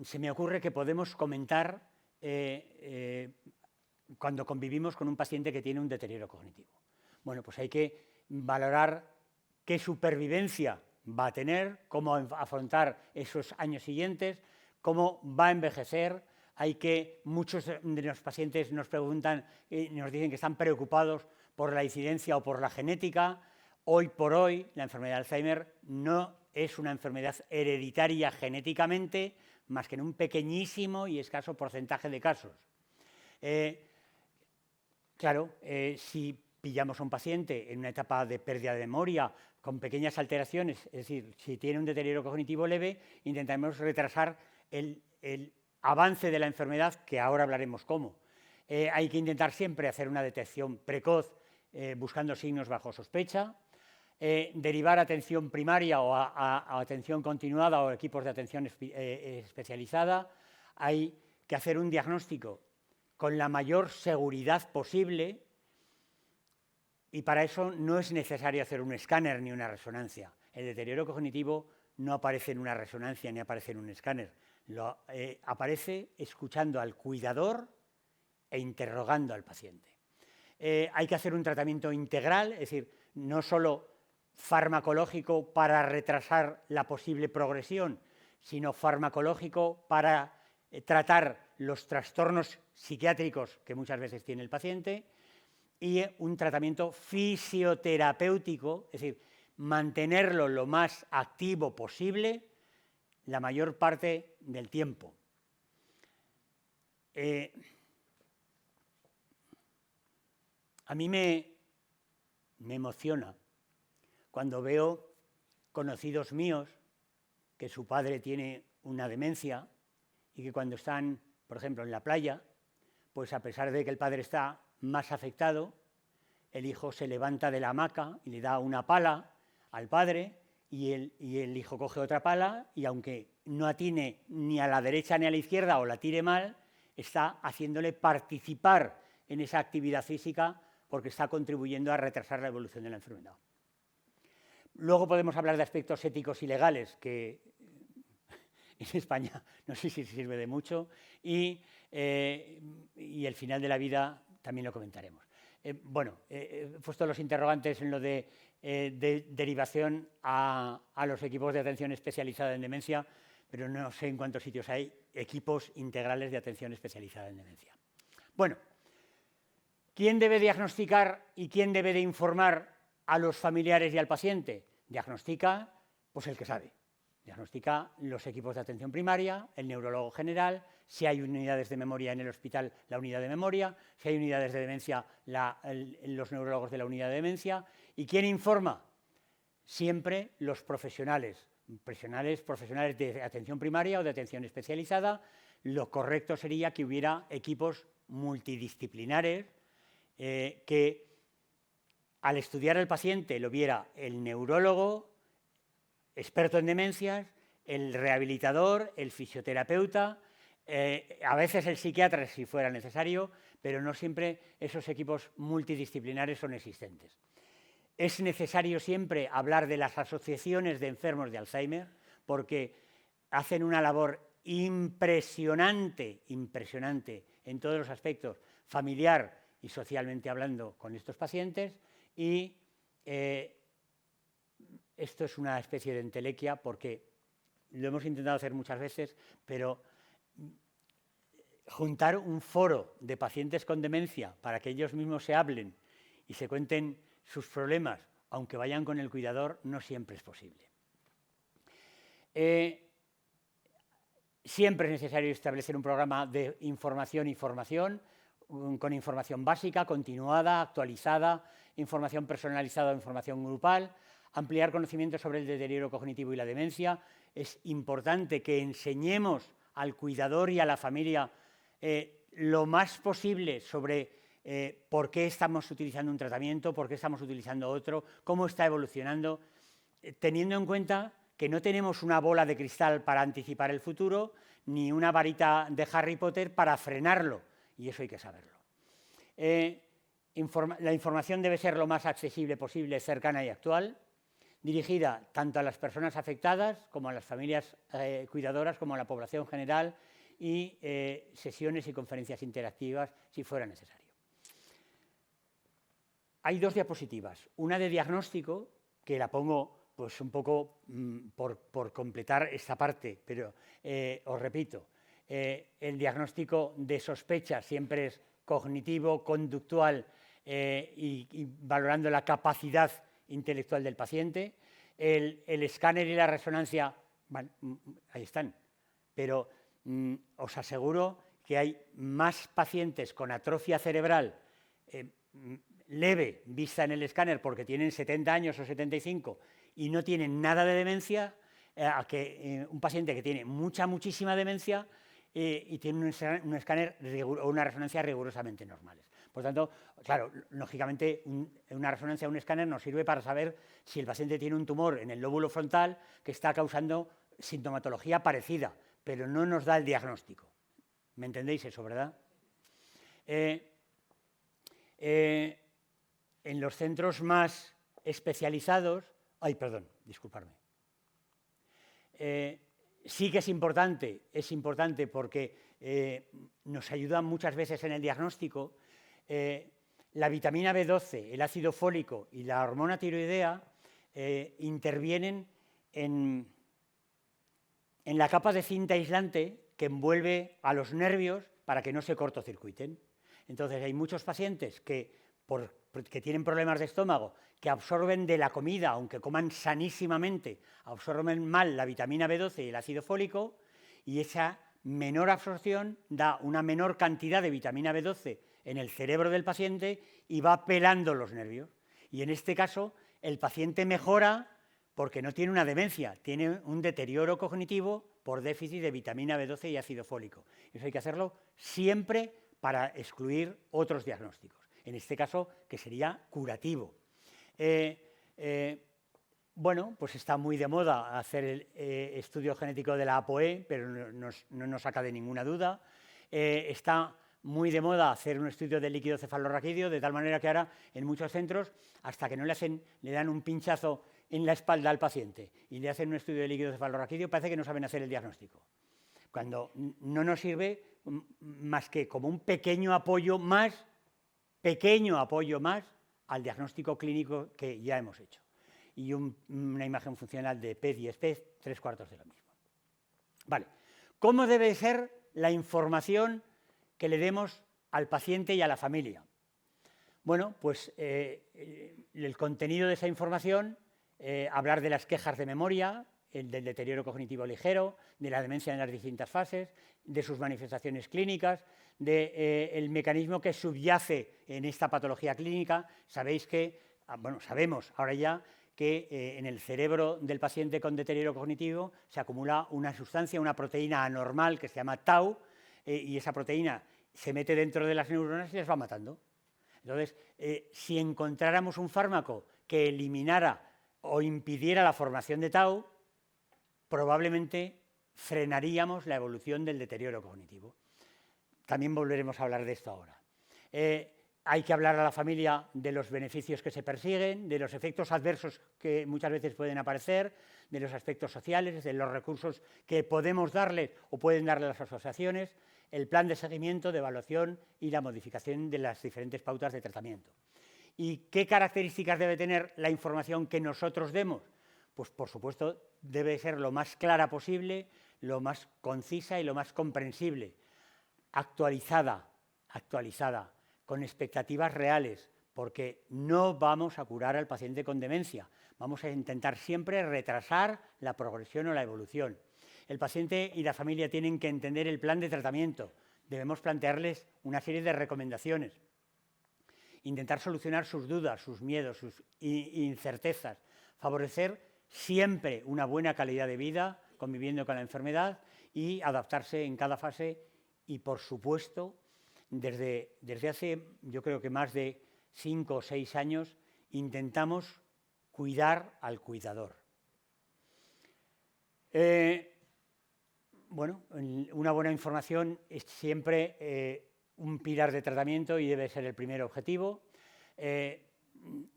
se me ocurre que podemos comentar cuando convivimos con un paciente que tiene un deterioro cognitivo? Bueno, pues hay que valorar qué supervivencia va a tener, cómo afrontar esos años siguientes, cómo va a envejecer. Muchos de los pacientes nos preguntan y nos dicen que están preocupados por la incidencia o por la genética. Hoy por hoy, la enfermedad de Alzheimer no es una enfermedad hereditaria genéticamente, más que en un pequeñísimo y escaso porcentaje de casos. Claro, si pillamos a un paciente en una etapa de pérdida de memoria con pequeñas alteraciones, es decir, si tiene un deterioro cognitivo leve, intentaremos retrasar el avance de la enfermedad, que ahora hablaremos cómo. Hay que intentar siempre hacer una detección precoz buscando signos bajo sospecha, derivar a atención primaria o a atención continuada o equipos de atención especializada. Hay que hacer un diagnóstico con la mayor seguridad posible y para eso no es necesario hacer un escáner ni una resonancia. El deterioro cognitivo no aparece en una resonancia ni aparece en un escáner. Aparece escuchando al cuidador e interrogando al paciente. Hay que hacer un tratamiento integral, es decir, no solo farmacológico para retrasar la posible progresión, sino farmacológico para tratar los trastornos psiquiátricos que muchas veces tiene el paciente, y un tratamiento fisioterapéutico, es decir, mantenerlo lo más activo posible la mayor parte del tiempo. A mí me emociona cuando veo conocidos míos que su padre tiene una demencia y que cuando están, por ejemplo, en la playa, pues a pesar de que el padre está más afectado, el hijo se levanta de la hamaca y le da una pala al padre y el hijo coge otra pala y aunque no atine ni a la derecha ni a la izquierda o la tire mal, está haciéndole participar en esa actividad física porque está contribuyendo a retrasar la evolución de la enfermedad. Luego podemos hablar de aspectos éticos y legales, que en España no sé si sirve de mucho, y el final de la vida también lo comentaremos. He puesto los interrogantes en lo de derivación a los equipos de atención especializada en demencia, pero no sé en cuántos sitios hay equipos integrales de atención especializada en demencia. Bueno, ¿quién debe diagnosticar y quién debe de informar a los familiares y al paciente? Diagnostica, pues el que sabe. Diagnostica los equipos de atención primaria, el neurólogo general, si hay unidades de memoria en el hospital, la unidad de memoria, si hay unidades de demencia, los neurólogos de la unidad de demencia. ¿Y quién informa? Siempre los profesionales de atención primaria o de atención especializada. Lo correcto sería que hubiera equipos multidisciplinares que al estudiar al paciente lo viera el neurólogo, experto en demencias, el rehabilitador, el fisioterapeuta, a veces el psiquiatra si fuera necesario, pero no siempre esos equipos multidisciplinares son existentes. Es necesario siempre hablar de las asociaciones de enfermos de Alzheimer porque hacen una labor impresionante en todos los aspectos, familiar y socialmente hablando con estos pacientes, y esto es una especie de entelequia porque lo hemos intentado hacer muchas veces, pero juntar un foro de pacientes con demencia para que ellos mismos se hablen y se cuenten sus problemas, aunque vayan con el cuidador, no siempre es posible. Siempre es necesario establecer un programa de información y formación, con información básica, continuada, actualizada, información personalizada o información grupal, ampliar conocimientos sobre el deterioro cognitivo y la demencia. Es importante que enseñemos al cuidador y a la familia lo más posible sobre por qué estamos utilizando un tratamiento, por qué estamos utilizando otro, cómo está evolucionando, teniendo en cuenta que no tenemos una bola de cristal para anticipar el futuro, ni una varita de Harry Potter para frenarlo, y eso hay que saberlo. La información debe ser lo más accesible posible, cercana y actual, dirigida tanto a las personas afectadas como a las familias cuidadoras, como a la población general, y sesiones y conferencias interactivas si fuera necesario. Hay dos diapositivas, una de diagnóstico, que la pongo pues un poco por completar esta parte, pero os repito, el diagnóstico de sospecha siempre es cognitivo, conductual y valorando la capacidad intelectual del paciente. El escáner y la resonancia, bueno, ahí están, pero os aseguro que hay más pacientes con atrofia cerebral leve vista en el escáner porque tienen 70 años o 75 y no tienen nada de demencia, a que un paciente que tiene muchísima demencia y tiene un escáner o una resonancia rigurosamente normales. Por tanto, claro, lógicamente una resonancia o un escáner nos sirve para saber si el paciente tiene un tumor en el lóbulo frontal que está causando sintomatología parecida, pero no nos da el diagnóstico. ¿Me entendéis eso, verdad? En los centros más especializados... Ay, perdón, disculparme. Sí que es importante porque nos ayuda muchas veces en el diagnóstico. La vitamina B12, el ácido fólico y la hormona tiroidea intervienen en la capa de cinta aislante que envuelve a los nervios para que no se cortocircuiten. Entonces hay muchos pacientes que tienen problemas de estómago, que absorben de la comida, aunque coman sanísimamente, absorben mal la vitamina B12 y el ácido fólico, y esa menor absorción da una menor cantidad de vitamina B12 en el cerebro del paciente y va pelando los nervios. Y en este caso el paciente mejora porque no tiene una demencia, tiene un deterioro cognitivo por déficit de vitamina B12 y ácido fólico. Eso hay que hacerlo siempre para excluir otros diagnósticos. En este caso, que sería curativo. Bueno, pues está muy de moda hacer el estudio genético de la ApoE, pero no nos saca de ninguna duda. Está muy de moda hacer un estudio del líquido cefalorraquídeo, de tal manera que ahora en muchos centros, hasta que no le dan un pinchazo en la espalda al paciente y le hacen un estudio de líquido cefalorraquídeo, parece que no saben hacer el diagnóstico, cuando no nos sirve más que como un pequeño apoyo más al diagnóstico clínico que ya hemos hecho. Y una imagen funcional de PET y SPECT, 3/4 de lo mismo. Vale. ¿Cómo debe ser la información que le demos al paciente y a la familia? Bueno, pues el contenido de esa información, hablar de las quejas de memoria, del deterioro cognitivo ligero, de la demencia en las distintas fases, de sus manifestaciones clínicas, del mecanismo que subyace en esta patología clínica. Sabéis que, sabemos ahora ya que en el cerebro del paciente con deterioro cognitivo se acumula una sustancia, una proteína anormal que se llama tau, y esa proteína se mete dentro de las neuronas y las va matando. Entonces, si encontráramos un fármaco que eliminara o impidiera la formación de tau, probablemente frenaríamos la evolución del deterioro cognitivo. También volveremos a hablar de esto ahora. Hay que hablar a la familia de los beneficios que se persiguen, de los efectos adversos que muchas veces pueden aparecer, de los aspectos sociales, de los recursos que podemos darles o pueden darle las asociaciones, el plan de seguimiento, de evaluación y la modificación de las diferentes pautas de tratamiento. ¿Y qué características debe tener la información que nosotros demos? Pues, por supuesto, debe ser lo más clara posible, lo más concisa y lo más comprensible, actualizada, con expectativas reales, porque no vamos a curar al paciente con demencia, vamos a intentar siempre retrasar la progresión o la evolución. El paciente y la familia tienen que entender el plan de tratamiento, debemos plantearles una serie de recomendaciones, intentar solucionar sus dudas, sus miedos, sus incertezas, favorecer siempre una buena calidad de vida conviviendo con la enfermedad y adaptarse en cada fase y, por supuesto, desde hace, yo creo que más de 5 o 6 años, intentamos cuidar al cuidador. Bueno, una buena información es siempre un pilar de tratamiento y debe ser el primer objetivo.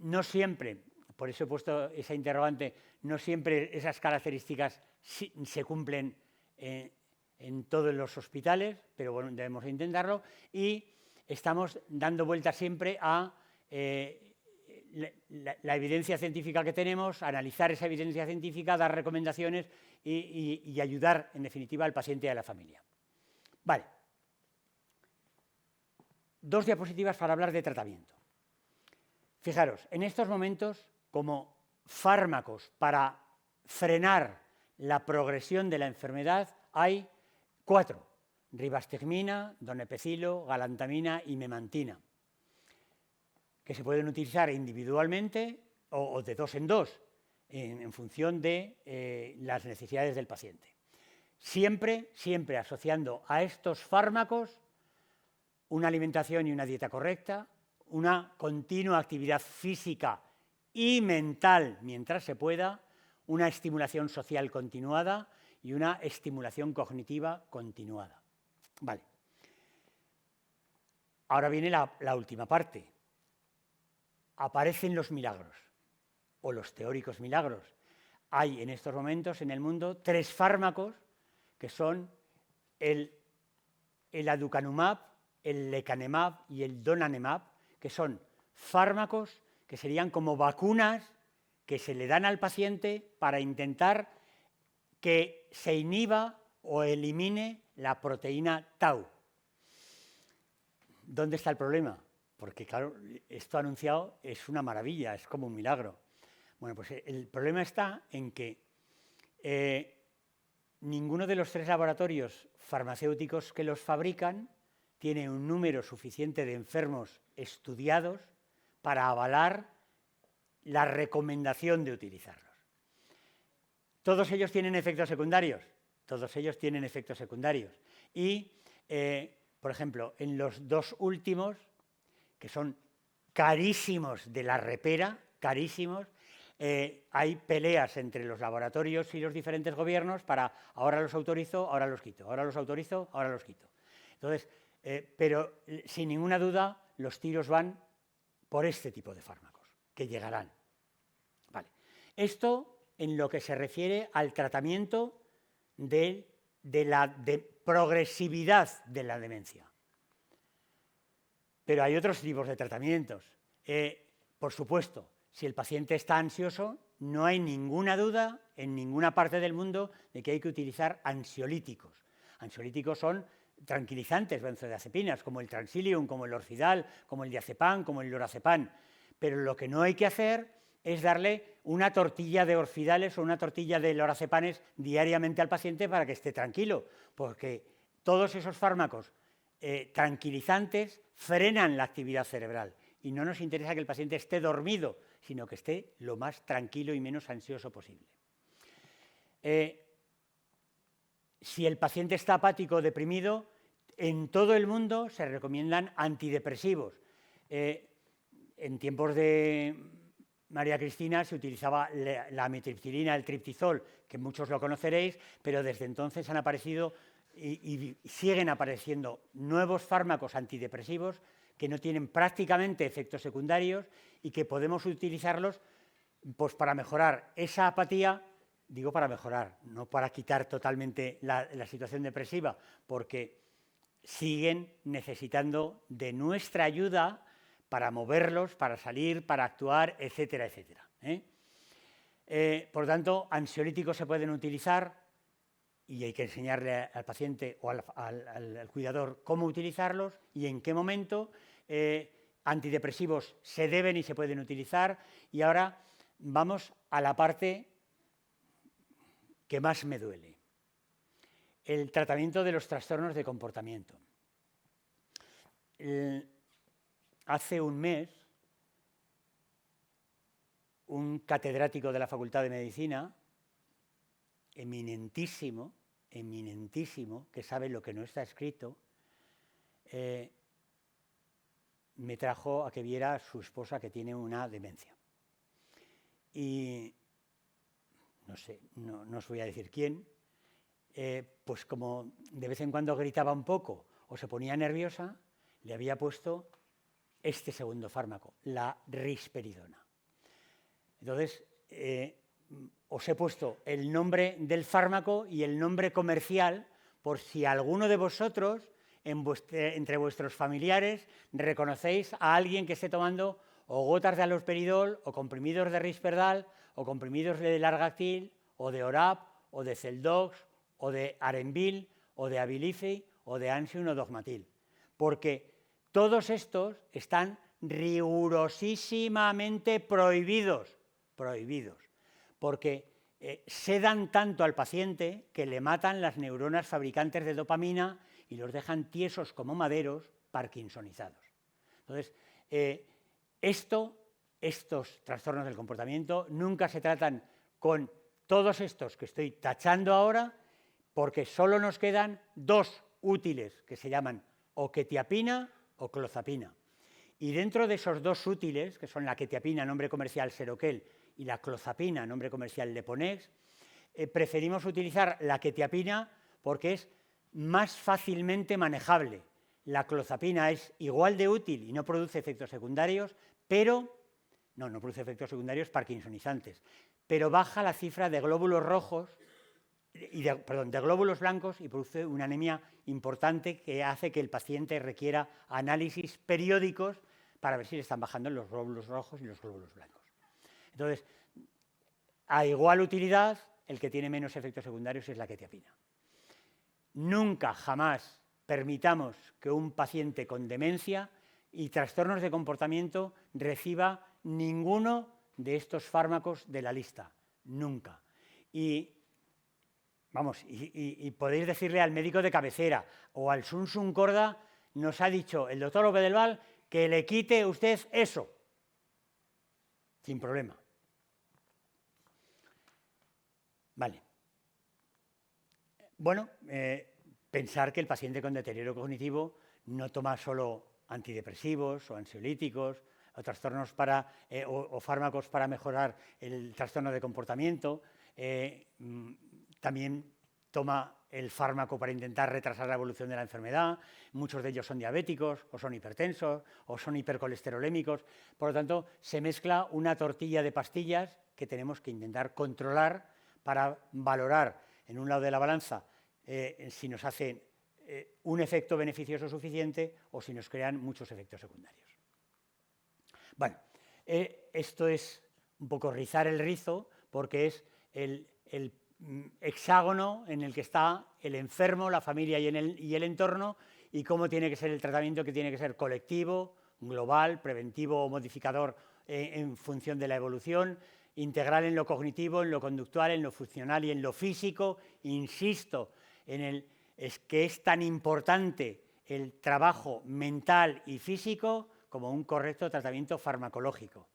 No siempre, por eso he puesto esa interrogante, no siempre esas características se cumplen en todos los hospitales, pero bueno, debemos intentarlo, y estamos dando vueltas siempre a la evidencia científica que tenemos, analizar esa evidencia científica, dar recomendaciones y ayudar, en definitiva, al paciente y a la familia. Vale. 2 diapositivas para hablar de tratamiento. Fijaros, en estos momentos, como fármacos para frenar la progresión de la enfermedad, hay 4: ribastigmina, donepecilo, galantamina y memantina, que se pueden utilizar individualmente o de dos en dos, en función de las necesidades del paciente. Siempre asociando a estos fármacos una alimentación y una dieta correcta, una continua actividad física y mental mientras se pueda, una estimulación social continuada y una estimulación cognitiva continuada. Vale. Ahora viene la última parte. Aparecen los milagros, o los teóricos milagros. Hay en estos momentos en el mundo 3 fármacos que son el aducanumab, el lecanemab y el donanemab, que son fármacos que serían como vacunas que se le dan al paciente para intentar que se inhiba o elimine la proteína tau. ¿Dónde está el problema? Porque, claro, esto anunciado es una maravilla, es como un milagro. Bueno, pues el problema está en que ninguno de los 3 laboratorios farmacéuticos que los fabrican tiene un número suficiente de enfermos estudiados para avalar la recomendación de utilizarlos. ¿Todos ellos tienen efectos secundarios? Todos ellos tienen efectos secundarios. Y, por ejemplo, en los 2 últimos, que son carísimos de la repera, carísimos, hay peleas entre los laboratorios y los diferentes gobiernos para ahora los autorizo, ahora los quito, ahora los autorizo, ahora los quito. Entonces, pero sin ninguna duda los tiros van por este tipo de fármacos, que llegarán. Vale. Esto en lo que se refiere al tratamiento de la progresividad de la demencia. Pero hay otros tipos de tratamientos. Por supuesto, si el paciente está ansioso, no hay ninguna duda en ninguna parte del mundo de que hay que utilizar ansiolíticos. Ansiolíticos son tranquilizantes, benzodiazepinas, como el Transilium, como el Orfidal, como el diazepam, como el lorazepam. Pero lo que no hay que hacer es darle una tortilla de orfidales o una tortilla de lorazepanes diariamente al paciente para que esté tranquilo, porque todos esos fármacos tranquilizantes frenan la actividad cerebral y no nos interesa que el paciente esté dormido, sino que esté lo más tranquilo y menos ansioso posible. Si el paciente está apático o deprimido, en todo el mundo se recomiendan antidepresivos. En tiempos de María Cristina se utilizaba la amitriptilina, el triptizol, que muchos lo conoceréis, pero desde entonces han aparecido y siguen apareciendo nuevos fármacos antidepresivos que no tienen prácticamente efectos secundarios y que podemos utilizarlos pues, para mejorar esa apatía. Digo para mejorar, no para quitar totalmente la situación depresiva, porque siguen necesitando de nuestra ayuda para moverlos, para salir, para actuar, etcétera, etcétera. Por tanto, ansiolíticos se pueden utilizar y hay que enseñarle al paciente o al cuidador cómo utilizarlos y en qué momento. Antidepresivos se deben y se pueden utilizar. Y ahora vamos a la parte que más me duele, el tratamiento de los trastornos de comportamiento. Hace un mes, un catedrático de la Facultad de Medicina, eminentísimo, que sabe lo que no está escrito, me trajo a que viera a su esposa que tiene una demencia. Y no sé, no os voy a decir quién, pues como de vez en cuando gritaba un poco o se ponía nerviosa, le había puesto este segundo fármaco, la risperidona. Entonces, os he puesto el nombre del fármaco y el nombre comercial por si alguno de vosotros, entre vuestros familiares, reconocéis a alguien que esté tomando o gotas de alosperidol, o comprimidos de risperdal, o comprimidos de largactil, o de orap, o de celdox, o de arenvil, o de abilify, o de ansium o dogmatil. Porque todos estos están rigurosísimamente prohibidos, porque sedan tanto al paciente que le matan las neuronas fabricantes de dopamina y los dejan tiesos como maderos, parkinsonizados. Entonces, estos trastornos del comportamiento nunca se tratan con todos estos que estoy tachando ahora, porque solo nos quedan dos útiles que se llaman o quetiapina o clozapina. Y dentro de esos dos útiles, que son la quetiapina, nombre comercial Seroquel, y la clozapina, nombre comercial Leponex, preferimos utilizar la quetiapina porque es más fácilmente manejable. La clozapina es igual de útil y no produce efectos secundarios, pero no produce efectos secundarios parkinsonizantes, pero baja la cifra de glóbulos rojos, de glóbulos blancos, y produce una anemia importante que hace que el paciente requiera análisis periódicos para ver si le están bajando los glóbulos rojos y los glóbulos blancos. Entonces, a igual utilidad, el que tiene menos efectos secundarios es la quetiapina. Nunca, jamás permitamos que un paciente con demencia y trastornos de comportamiento reciba ninguno de estos fármacos de la lista. Nunca. Y podéis decirle al médico de cabecera o al Sunsun Corda, nos ha dicho el doctor López del Val que le quite usted eso. Sin problema. Vale. Bueno, pensar que el paciente con deterioro cognitivo no toma solo antidepresivos o ansiolíticos o trastornos o fármacos para mejorar el trastorno de comportamiento, también toma el fármaco para intentar retrasar la evolución de la enfermedad. Muchos de ellos son diabéticos o son hipertensos o son hipercolesterolémicos. Por lo tanto, se mezcla una tortilla de pastillas que tenemos que intentar controlar para valorar en un lado de la balanza si nos hacen un efecto beneficioso suficiente o si nos crean muchos efectos secundarios. Bueno, esto es un poco rizar el rizo porque es el hexágono en el que está el enfermo, la familia y el entorno, y cómo tiene que ser el tratamiento, que tiene que ser colectivo, global, preventivo o modificador en función de la evolución, integral en lo cognitivo, en lo conductual, en lo funcional y en lo físico. Insisto es que es tan importante el trabajo mental y físico como un correcto tratamiento farmacológico.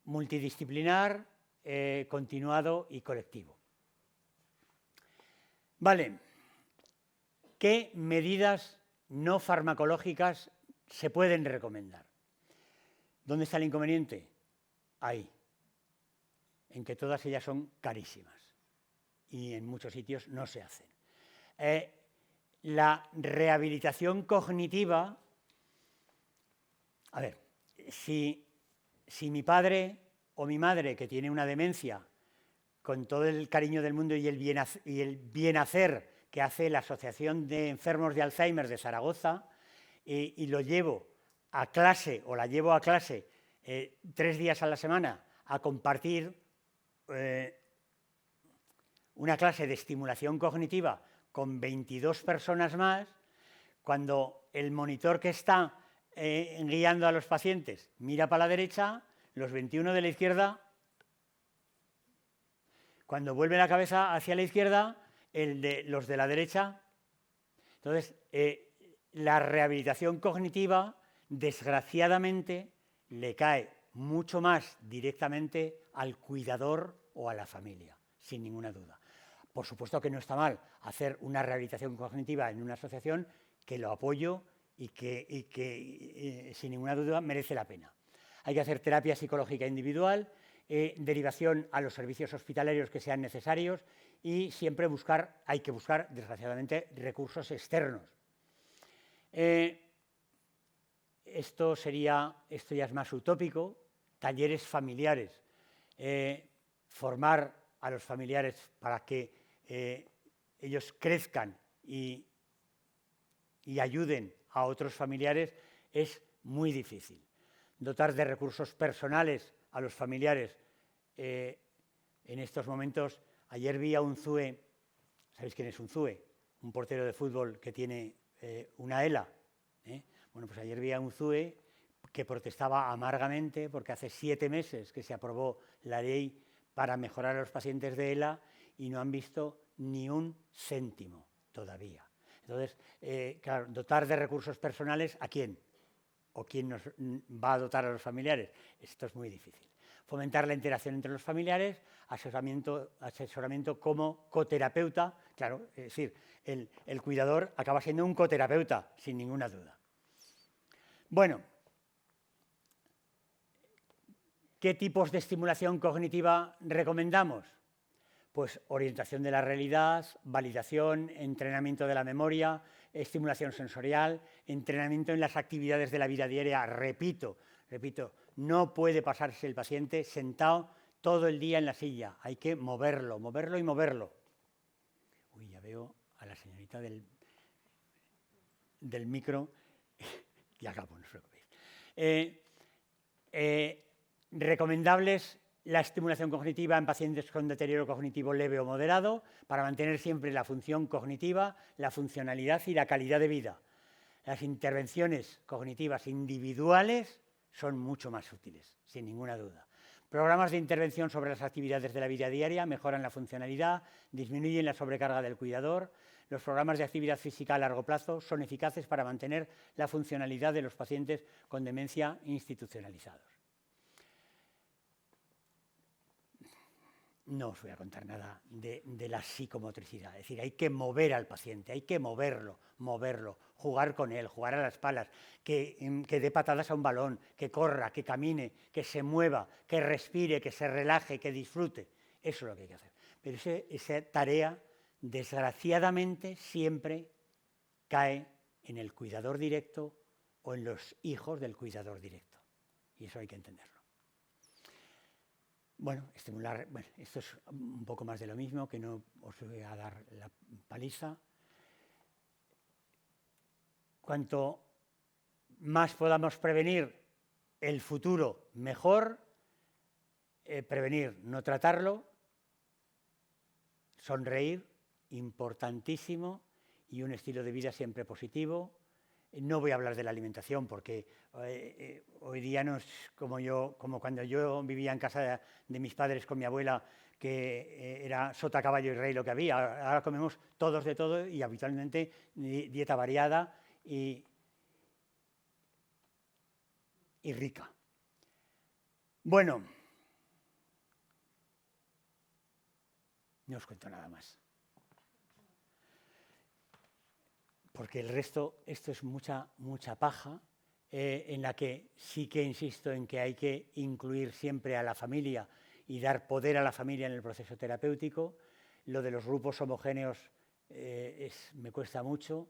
Multidisciplinar, continuado y colectivo. Vale, ¿qué medidas no farmacológicas se pueden recomendar? ¿Dónde está el inconveniente? Ahí, en que todas ellas son carísimas y en muchos sitios no se hacen. La rehabilitación cognitiva, a ver, si mi padre o mi madre, que tiene una demencia, con todo el cariño del mundo y el bien hacer que hace la Asociación de Enfermos de Alzheimer de Zaragoza, y lo llevo a clase o la llevo a clase 3 días a la semana a compartir una clase de estimulación cognitiva con 22 personas más, cuando el monitor que está guiando a los pacientes mira para la derecha, los 21 de la izquierda, cuando vuelve la cabeza hacia la izquierda, los de la derecha. Entonces, la rehabilitación cognitiva, desgraciadamente, le cae mucho más directamente al cuidador o a la familia, sin ninguna duda. Por supuesto que no está mal hacer una rehabilitación cognitiva en una asociación, que lo apoyo y que sin ninguna duda merece la pena. Hay que hacer terapia psicológica individual, derivación a los servicios hospitalarios que sean necesarios y siempre hay que buscar, desgraciadamente, recursos externos. Esto ya es más utópico, talleres familiares, formar a los familiares para que ellos crezcan y ayuden a otros familiares es muy difícil. Dotar de recursos personales a los familiares en estos momentos. Ayer vi a un ZUE, ¿sabéis quién es un ZUE? Un portero de fútbol que tiene una ELA. Bueno, pues ayer vi a un ZUE que protestaba amargamente porque hace 7 meses que se aprobó la ley para mejorar a los pacientes de ELA y no han visto ni un céntimo todavía. Entonces, claro, dotar de recursos personales, ¿a quién? ¿O quién nos va a dotar a los familiares? Esto es muy difícil. Fomentar la interacción entre los familiares, asesoramiento como coterapeuta, claro, es decir, el cuidador acaba siendo un coterapeuta, sin ninguna duda. Bueno, ¿qué tipos de estimulación cognitiva recomendamos? Pues orientación de la realidad, validación, entrenamiento de la memoria, estimulación sensorial, entrenamiento en las actividades de la vida diaria. Repito, no puede pasarse el paciente sentado todo el día en la silla. Hay que moverlo y moverlo. Uy, ya veo a la señorita del micro. Ya acabo, no os preocupéis. Recomendables la estimulación cognitiva en pacientes con deterioro cognitivo leve o moderado para mantener siempre la función cognitiva, la funcionalidad y la calidad de vida. Las intervenciones cognitivas individuales son mucho más útiles, sin ninguna duda. Programas de intervención sobre las actividades de la vida diaria mejoran la funcionalidad, disminuyen la sobrecarga del cuidador. Los programas de actividad física a largo plazo son eficaces para mantener la funcionalidad de los pacientes con demencia institucionalizados. No os voy a contar nada de la psicomotricidad, es decir, hay que mover al paciente, hay que moverlo, jugar con él, jugar a las palas, que dé patadas a un balón, que corra, que camine, que se mueva, que respire, que se relaje, que disfrute. Eso es lo que hay que hacer. Pero esa tarea, desgraciadamente, siempre cae en el cuidador directo o en los hijos del cuidador directo. Y eso hay que entenderlo. Bueno, estimular, esto es un poco más de lo mismo, que no os voy a dar la paliza. Cuanto más podamos prevenir el futuro, mejor. Prevenir, no tratarlo. Sonreír, importantísimo, y un estilo de vida siempre positivo. No voy a hablar de la alimentación porque hoy día no es como cuando yo vivía en casa de mis padres con mi abuela, que era sota, caballo y rey lo que había. Ahora comemos todos de todo y habitualmente dieta variada y rica. Bueno, no os cuento nada más. Porque el resto, esto es mucha paja, en la que sí que insisto en que hay que incluir siempre a la familia y dar poder a la familia en el proceso terapéutico. Lo de los grupos homogéneos me cuesta mucho.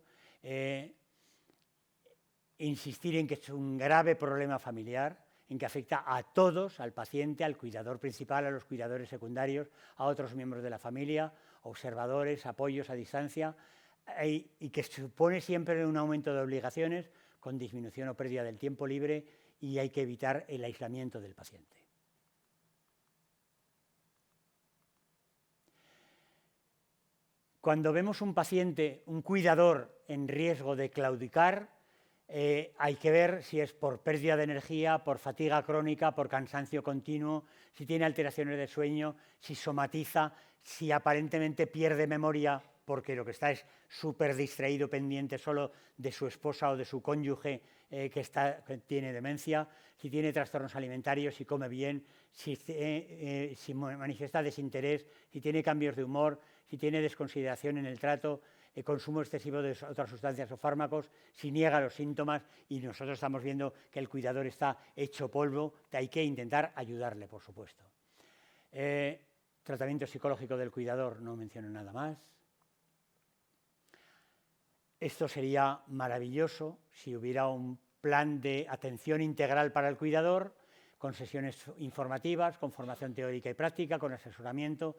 Insistir en que es un grave problema familiar, en que afecta a todos, al paciente, al cuidador principal, a los cuidadores secundarios, a otros miembros de la familia, observadores, apoyos a distancia, y que supone siempre un aumento de obligaciones con disminución o pérdida del tiempo libre, y hay que evitar el aislamiento del paciente. Cuando vemos un paciente, un cuidador en riesgo de claudicar, hay que ver si es por pérdida de energía, por fatiga crónica, por cansancio continuo, si tiene alteraciones de sueño, si somatiza, si aparentemente pierde memoria porque lo que está es súper distraído, pendiente solo de su esposa o de su cónyuge que tiene demencia, si tiene trastornos alimentarios, si come bien, si manifiesta desinterés, si tiene cambios de humor, si tiene desconsideración en el trato, consumo excesivo de otras sustancias o fármacos, si niega los síntomas, y nosotros estamos viendo que el cuidador está hecho polvo, hay que intentar ayudarle, por supuesto. Tratamiento psicológico del cuidador, no menciono nada más. Esto sería maravilloso si hubiera un plan de atención integral para el cuidador, con sesiones informativas, con formación teórica y práctica, con asesoramiento,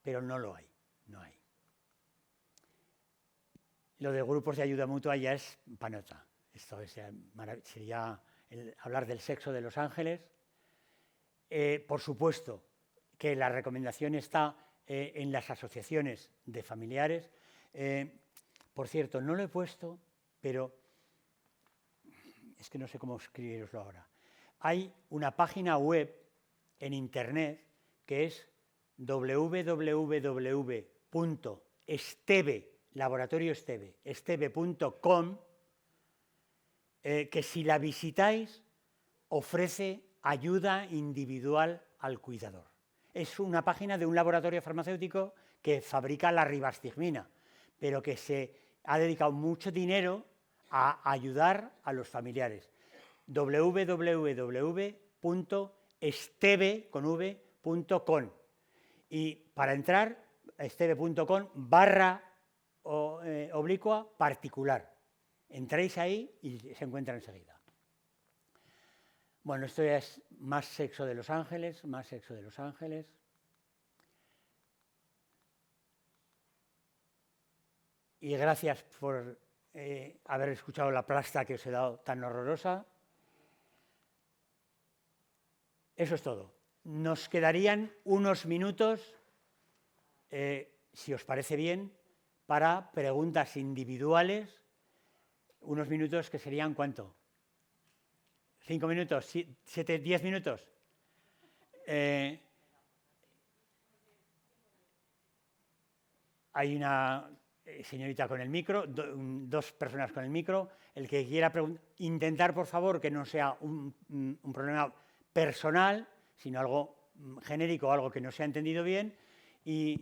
pero no lo hay, no hay. Lo de grupos de ayuda mutua ya es panota. Esto sería hablar del sexo de los ángeles. Por supuesto que la recomendación está en las asociaciones de familiares. Por cierto, no lo he puesto, pero es que no sé cómo escribiroslo ahora. Hay una página web en Internet que es www.esteve.com, que si la visitáis ofrece ayuda individual al cuidador. Es una página de un laboratorio farmacéutico que fabrica la ribastigmina, pero que se ha dedicado mucho dinero a ayudar a los familiares. www.esteve.com. Y para entrar, esteve.com/particular. Entráis ahí y se encuentra enseguida. Bueno, esto ya es más sexo de Los Ángeles, más sexo de Los Ángeles. Y gracias por haber escuchado la plasta que os he dado tan horrorosa. Eso es todo. Nos quedarían unos minutos, si os parece bien, para preguntas individuales. Unos minutos que serían, ¿cuánto? 5 minutos, 7, 10 minutos. Hay una señorita con el micro, dos personas con el micro. El que quiera intentar, por favor, que no sea un problema personal, sino algo genérico, algo que no se ha entendido bien. Y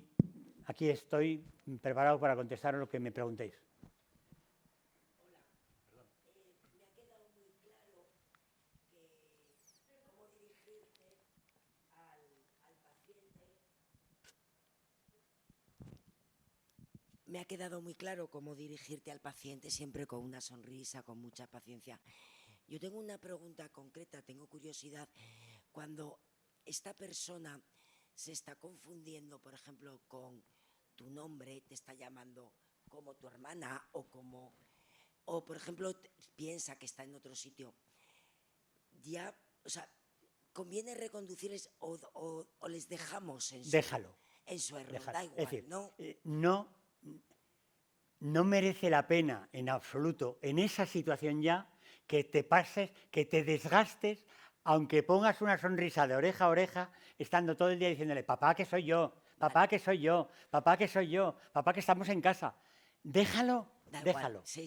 aquí estoy preparado para contestar lo que me preguntéis. Me ha quedado muy claro cómo dirigirte al paciente, siempre con una sonrisa, con mucha paciencia. Yo tengo una pregunta concreta, tengo curiosidad. Cuando esta persona se está confundiendo, por ejemplo, con tu nombre, te está llamando como tu hermana o por ejemplo, piensa que está en otro sitio, ya, o sea, ¿conviene reconducirles o les dejamos en su error? Da igual, es decir, ¿no? No merece la pena en absoluto, en esa situación ya, que te pases, que te desgastes, aunque pongas una sonrisa de oreja a oreja, estando todo el día diciéndole, papá, que soy yo, papá, que soy yo, papá, que soy yo, papá, que estamos en casa. Déjalo. Sí.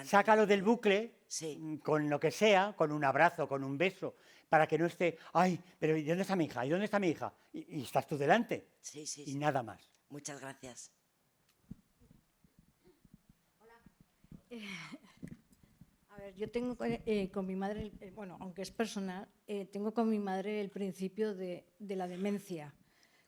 Sácalo del bucle, sí, con lo que sea, con un abrazo, con un beso, para que no esté, ay, pero ¿y dónde está mi hija? ¿Y dónde está mi hija? Y estás tú delante. Sí. Y nada más. Muchas gracias. A ver, yo tengo con mi madre, bueno, aunque es personal, tengo con mi madre el principio de la demencia.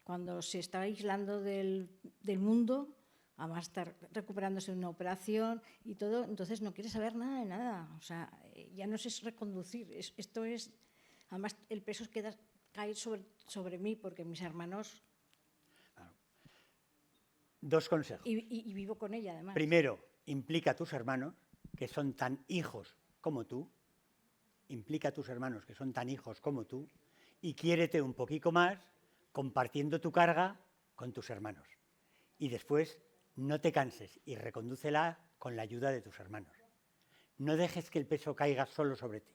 Cuando se está aislando del mundo, además está recuperándose de una operación y todo, entonces no quiere saber nada de nada. O sea, ya no es reconducir. Esto es, además el peso cae sobre mí porque mis hermanos... Dos consejos. Y vivo con ella, además. Primero, implica a tus hermanos, que son tan hijos como tú, implica a tus hermanos, que son tan hijos como tú, y quiérete un poquito más compartiendo tu carga con tus hermanos. Y después, no te canses y recondúcela con la ayuda de tus hermanos. No dejes que el peso caiga solo sobre ti.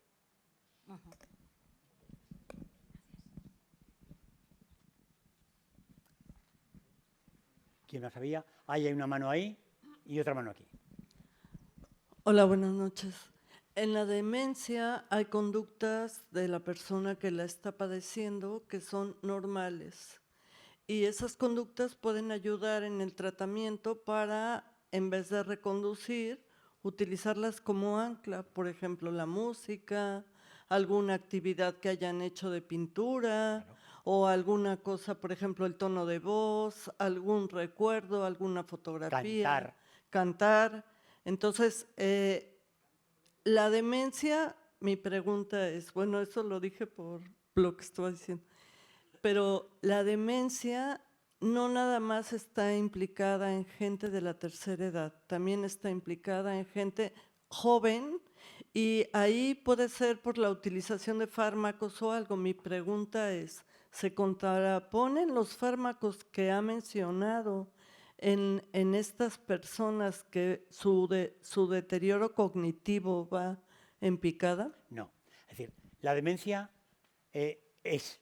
¿Quién más había? Hay una mano ahí y otra mano aquí. Hola, buenas noches. En la demencia hay conductas de la persona que la está padeciendo que son normales. Y esas conductas pueden ayudar en el tratamiento para, en vez de reconducir, utilizarlas como ancla. Por ejemplo, la música, alguna actividad que hayan hecho de pintura, claro, o alguna cosa, por ejemplo, el tono de voz, algún recuerdo, alguna fotografía. Cantar. Entonces, la demencia, mi pregunta es, bueno, eso lo dije por lo que estaba diciendo, pero la demencia no nada más está implicada en gente de la tercera edad, también está implicada en gente joven y ahí puede ser por la utilización de fármacos o algo. Mi pregunta es, ¿se contraponen los fármacos que ha mencionado en estas personas que su deterioro cognitivo va en picada? No, es decir, la demencia es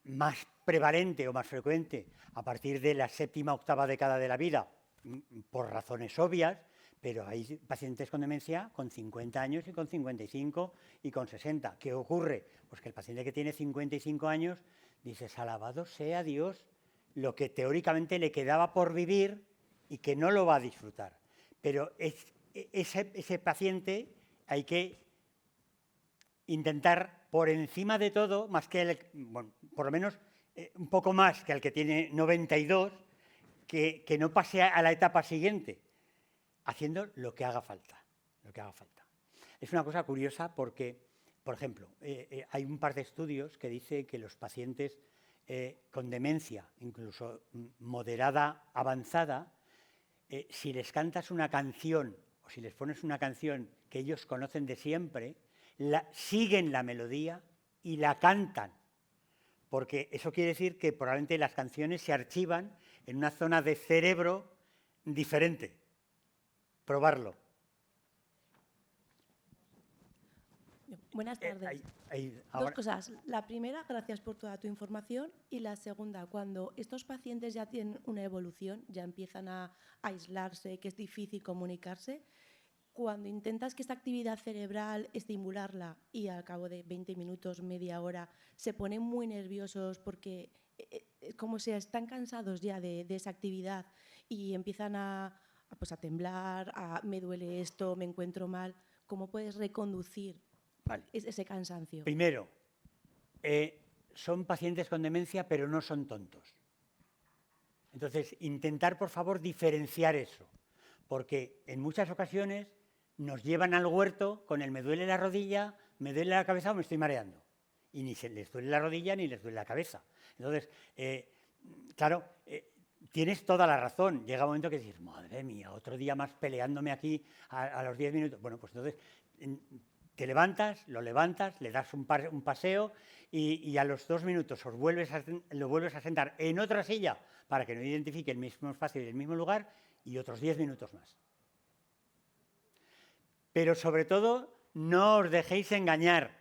más prevalente o más frecuente a partir de la séptima, octava década de la vida, por razones obvias, pero hay pacientes con demencia con 50 años y con 55 y con 60. ¿Qué ocurre? Pues que el paciente que tiene 55 años dices, alabado sea Dios, lo que teóricamente le quedaba por vivir y que no lo va a disfrutar. Pero ese paciente hay que intentar, por encima de todo, más que bueno, por lo menos un poco más que el que tiene 92, que no pase a la etapa siguiente, haciendo lo que haga falta. Lo que haga falta. Es una cosa curiosa porque, por ejemplo, hay un par de estudios que dicen que los pacientes con demencia, incluso moderada, avanzada, si les cantas una canción o si les pones una canción que ellos conocen de siempre, siguen la melodía y la cantan, porque eso quiere decir que probablemente las canciones se archivan en una zona de cerebro diferente. Probarlo. Buenas tardes. Ahora, Dos cosas. La primera, gracias por toda tu información. Y la segunda, cuando estos pacientes ya tienen una evolución, ya empiezan a aislarse, que es difícil comunicarse, cuando intentas que esta actividad cerebral, estimularla y al cabo de 20 minutos, media hora, se ponen muy nerviosos porque como si están cansados ya de esa actividad y empiezan pues a temblar, me duele esto, me encuentro mal, ¿cómo puedes reconducir ese cansancio? Primero, son pacientes con demencia, pero no son tontos. Entonces, intentar, por favor, diferenciar eso, porque en muchas ocasiones nos llevan al huerto con el me duele la rodilla, me duele la cabeza o me estoy mareando. Y ni se les duele la rodilla ni les duele la cabeza. Entonces, claro, tienes toda la razón. Llega un momento que dices, madre mía, otro día más peleándome aquí a los 10 minutos. Bueno, pues entonces te levantas, lo levantas, le das un paseo y a los 2 minutos lo vuelves a sentar en otra silla para que no identifique el mismo espacio y el mismo lugar y otros 10 minutos más. Pero sobre todo, no os dejéis engañar,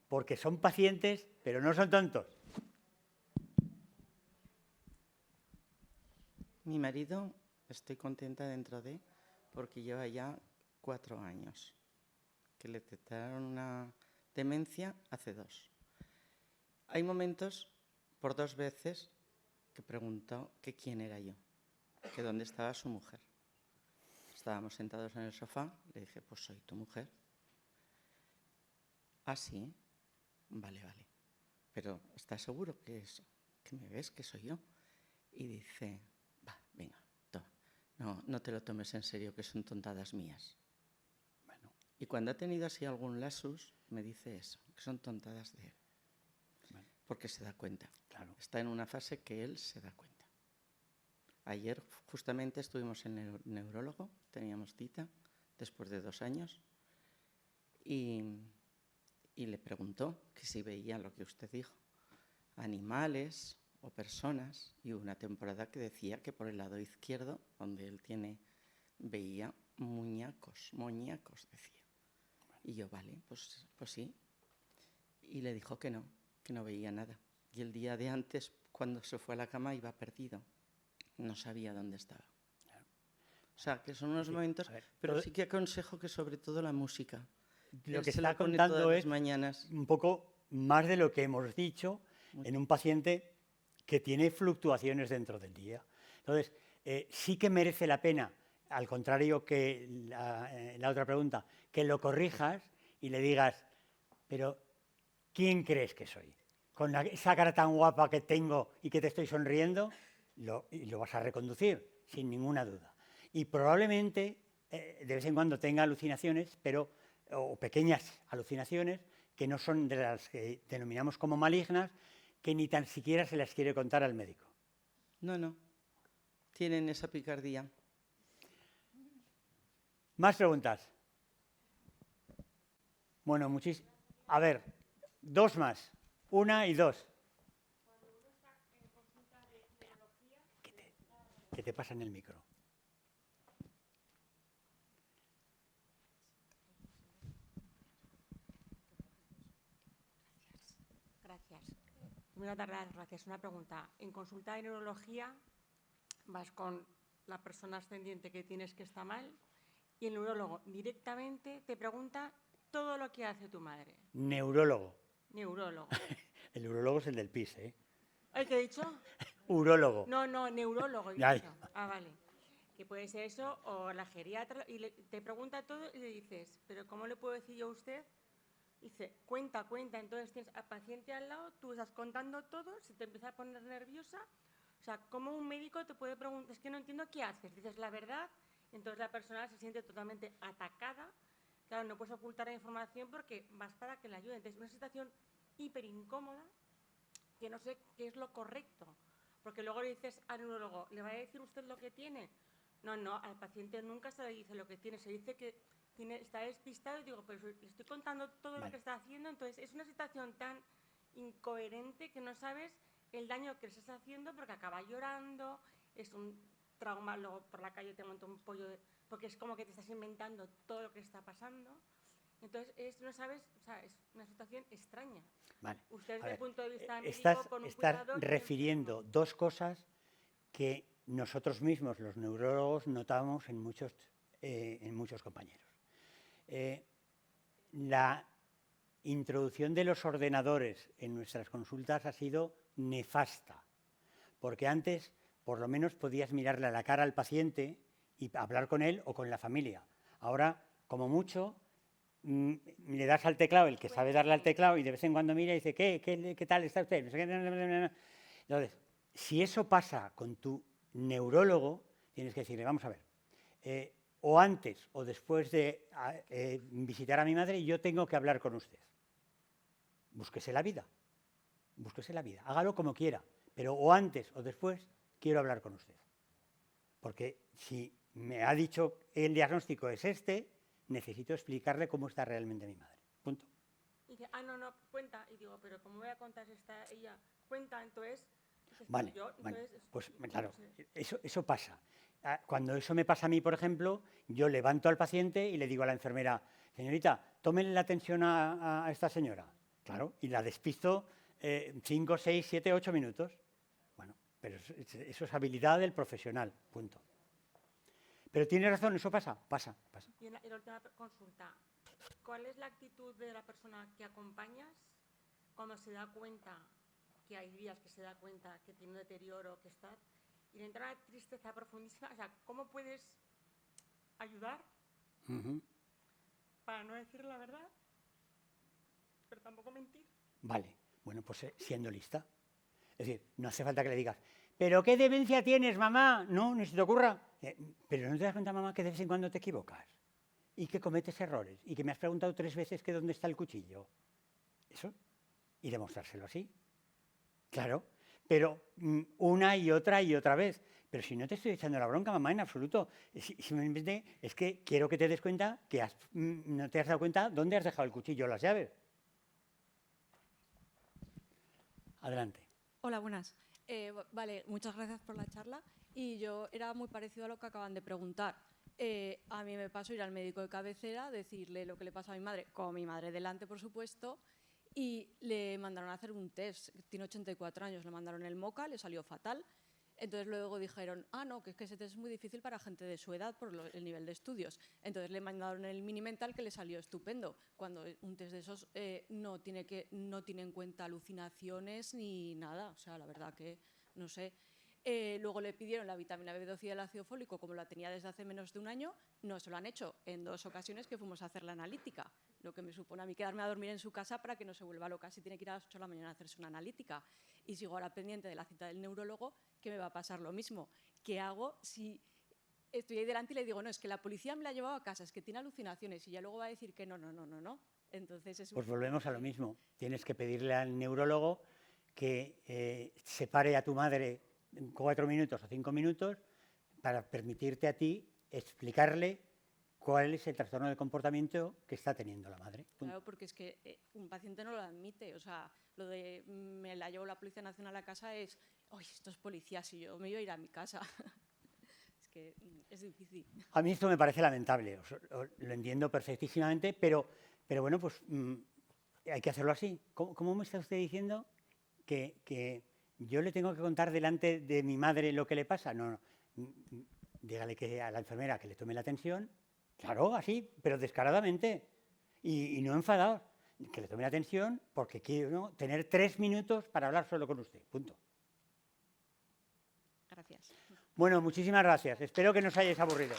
porque son pacientes, pero no son tontos. Mi marido, estoy contenta dentro de, porque lleva ya 4 años, que le detectaron una demencia hace 2. Hay momentos, por 2 veces, que preguntó que quién era yo, que dónde estaba su mujer. Estábamos sentados en el sofá, le dije, pues soy tu mujer. ¿Ah, sí? Vale, vale. Pero ¿estás seguro que me ves, que soy yo? Y dice, va, venga, no te lo tomes en serio, que son tontadas mías. Bueno, y cuando ha tenido así algún lapsus, me dice eso, que son tontadas de él. Bueno, porque se da cuenta. Claro. Está en una fase que él se da cuenta. Ayer justamente estuvimos en el neurólogo, teníamos cita, después de 2 años, y le preguntó que si veía lo que usted dijo, animales o personas, y hubo una temporada que decía que por el lado izquierdo, donde él veía muñecos, decía. Y yo, vale, pues sí. Y le dijo que no veía nada. Y el día de antes, cuando se fue a la cama, iba perdido. No sabía dónde estaba. O sea, que son unos momentos, pero sí que aconsejo que sobre todo la música. Lo que está contando es un poco más de lo que hemos dicho en un paciente que tiene fluctuaciones dentro del día. Entonces, sí que merece la pena, al contrario que la otra pregunta, que lo corrijas y le digas, pero ¿quién crees que soy? Con esa cara tan guapa que tengo y que te estoy sonriendo, lo vas a reconducir, sin ninguna duda. Y probablemente de vez en cuando tenga alucinaciones, o pequeñas alucinaciones, que no son de las que denominamos como malignas, que ni tan siquiera se las quiere contar al médico. No. Tienen esa picardía. ¿Más preguntas? Bueno, a ver, 2 más. 1 y 2. ¿Qué te pasa en el micro? Gracias. Primero, dar las gracias. Una pregunta. En consulta de neurología vas con la persona ascendiente que tienes que está mal y el neurólogo directamente te pregunta todo lo que hace tu madre. Neurólogo. Neurólogo. El neurólogo es el del PIS, ¿eh? ¿Ay, qué he dicho? Urólogo. No, neurólogo. He Ya. dicho. Ah, vale. Que puede ser eso o la geriatra y te pregunta todo y le dices, ¿pero cómo le puedo decir yo a usted? Dice, cuenta. Entonces tienes al paciente al lado, tú estás contando todo, se te empieza a poner nerviosa. O sea, ¿cómo un médico te puede preguntar? Es que no entiendo qué haces. Dices la verdad, entonces la persona se siente totalmente atacada. Claro, no puedes ocultar la información porque vas para que la ayude. Entonces, una situación hiper incómoda que no sé qué es lo correcto. Porque luego le dices al neurólogo, ¿le va a decir usted lo que tiene? No, al paciente nunca se le dice lo que tiene. Se dice que está despistado y digo, pero le estoy contando todo lo que está haciendo. Entonces, es una situación tan incoherente que no sabes el daño que le estás haciendo porque acaba llorando, es un trauma, luego por la calle te monta un pollo, porque es como que te estás inventando todo lo que está pasando. Entonces, no sabes, o sea, es una situación extraña. Vale. Usted A desde el ver, punto de vista médico, estás con un cuidador... refiriendo dos cosas que nosotros mismos, los neurólogos, notamos en muchos compañeros. La introducción de los ordenadores en nuestras consultas ha sido nefasta, porque antes por lo menos podías mirarle a la cara al paciente y hablar con él o con la familia. Ahora, como mucho, le das al teclado, el que sabe darle al teclado, y de vez en cuando mira y dice, ¿qué tal está usted? Entonces, si eso pasa con tu neurólogo, tienes que decirle, vamos a ver, o antes o después de visitar a mi madre, yo tengo que hablar con usted. Búsquese la vida, hágalo como quiera, pero o antes o después quiero hablar con usted. Porque si me ha dicho el diagnóstico es este, necesito explicarle cómo está realmente mi madre. Punto. Y dice, no, cuenta. Y digo, pero ¿cómo voy a contar si está ella? Cuenta, entonces... Vale, entonces, pues claro, no sé. eso pasa. Cuando eso me pasa a mí, por ejemplo, yo levanto al paciente y le digo a la enfermera, señorita, tómenle la atención a esta señora. Claro, y la despisto 5, 6, 7, 8 minutos. Bueno, pero eso es habilidad del profesional, punto. Pero tiene razón, eso pasa. Y en la última consulta, ¿cuál es la actitud de la persona que acompañas cuando se da cuenta, que hay días que se da cuenta que tiene un deterioro, que está, y le entra una tristeza profundísima? O sea, ¿cómo puedes ayudar para no decir la verdad, pero tampoco mentir? Vale, bueno, pues siendo lista. Es decir, no hace falta que le digas, ¿pero qué demencia tienes, mamá? No, ni se te ocurra. Pero ¿no te das cuenta, mamá, que de vez en cuando te equivocas? Y que cometes errores. Y que me has preguntado 3 veces que dónde está el cuchillo. Eso. Y demostrárselo así. Claro. Pero una y otra vez. Pero si no te estoy echando la bronca, mamá, en absoluto. Simplemente es que quiero que te des cuenta que no te has dado cuenta dónde has dejado el cuchillo o las llaves. Adelante. Hola, buenas. Vale, muchas gracias por la charla. Y yo era muy parecido a lo que acaban de preguntar. A mí me pasó ir al médico de cabecera, decirle lo que le pasa a mi madre, con mi madre delante, por supuesto, y le mandaron a hacer un test. Tiene 84 años, le mandaron el MOCA, le salió fatal. Entonces luego dijeron, no, que es que ese test es muy difícil para gente de su edad por el nivel de estudios. Entonces le mandaron el mini mental, que le salió estupendo. Cuando un test de esos no tiene en cuenta alucinaciones ni nada. O sea, la verdad que no sé. Luego le pidieron la vitamina B12 y el ácido fólico, como la tenía desde hace menos de un año, no se lo han hecho en 2 ocasiones que fuimos a hacer la analítica, lo que me supone a mí quedarme a dormir en su casa para que no se vuelva loca si tiene que ir a las 8 de la mañana a hacerse una analítica. Y sigo ahora pendiente de la cita del neurólogo, que me va a pasar lo mismo. ¿Qué hago si estoy ahí delante y le digo, no, es que la policía me la ha llevado a casa, es que tiene alucinaciones, y ya luego va a decir que no? Entonces pues volvemos a lo mismo. Tienes que pedirle al neurólogo que separe a tu madre 4 minutos o 5 minutos para permitirte a ti explicarle cuál es el trastorno de comportamiento que está teniendo la madre. Claro, porque es que un paciente no lo admite. O sea, lo de me la llevo la Policía Nacional a casa es, oye, estos policías y yo me voy a ir a mi casa. Es que es difícil. A mí esto me parece lamentable, lo entiendo perfectísimamente, pero bueno, pues hay que hacerlo así. ¿Cómo me está usted diciendo que yo le tengo que contar delante de mi madre lo que le pasa. No, dígale que a la enfermera que le tome la tensión, claro, así, pero descaradamente, y no enfadados, que le tome la tensión porque quiero tener 3 minutos para hablar solo con usted, punto. Gracias. Bueno, muchísimas gracias. Espero que no os hayáis aburrido.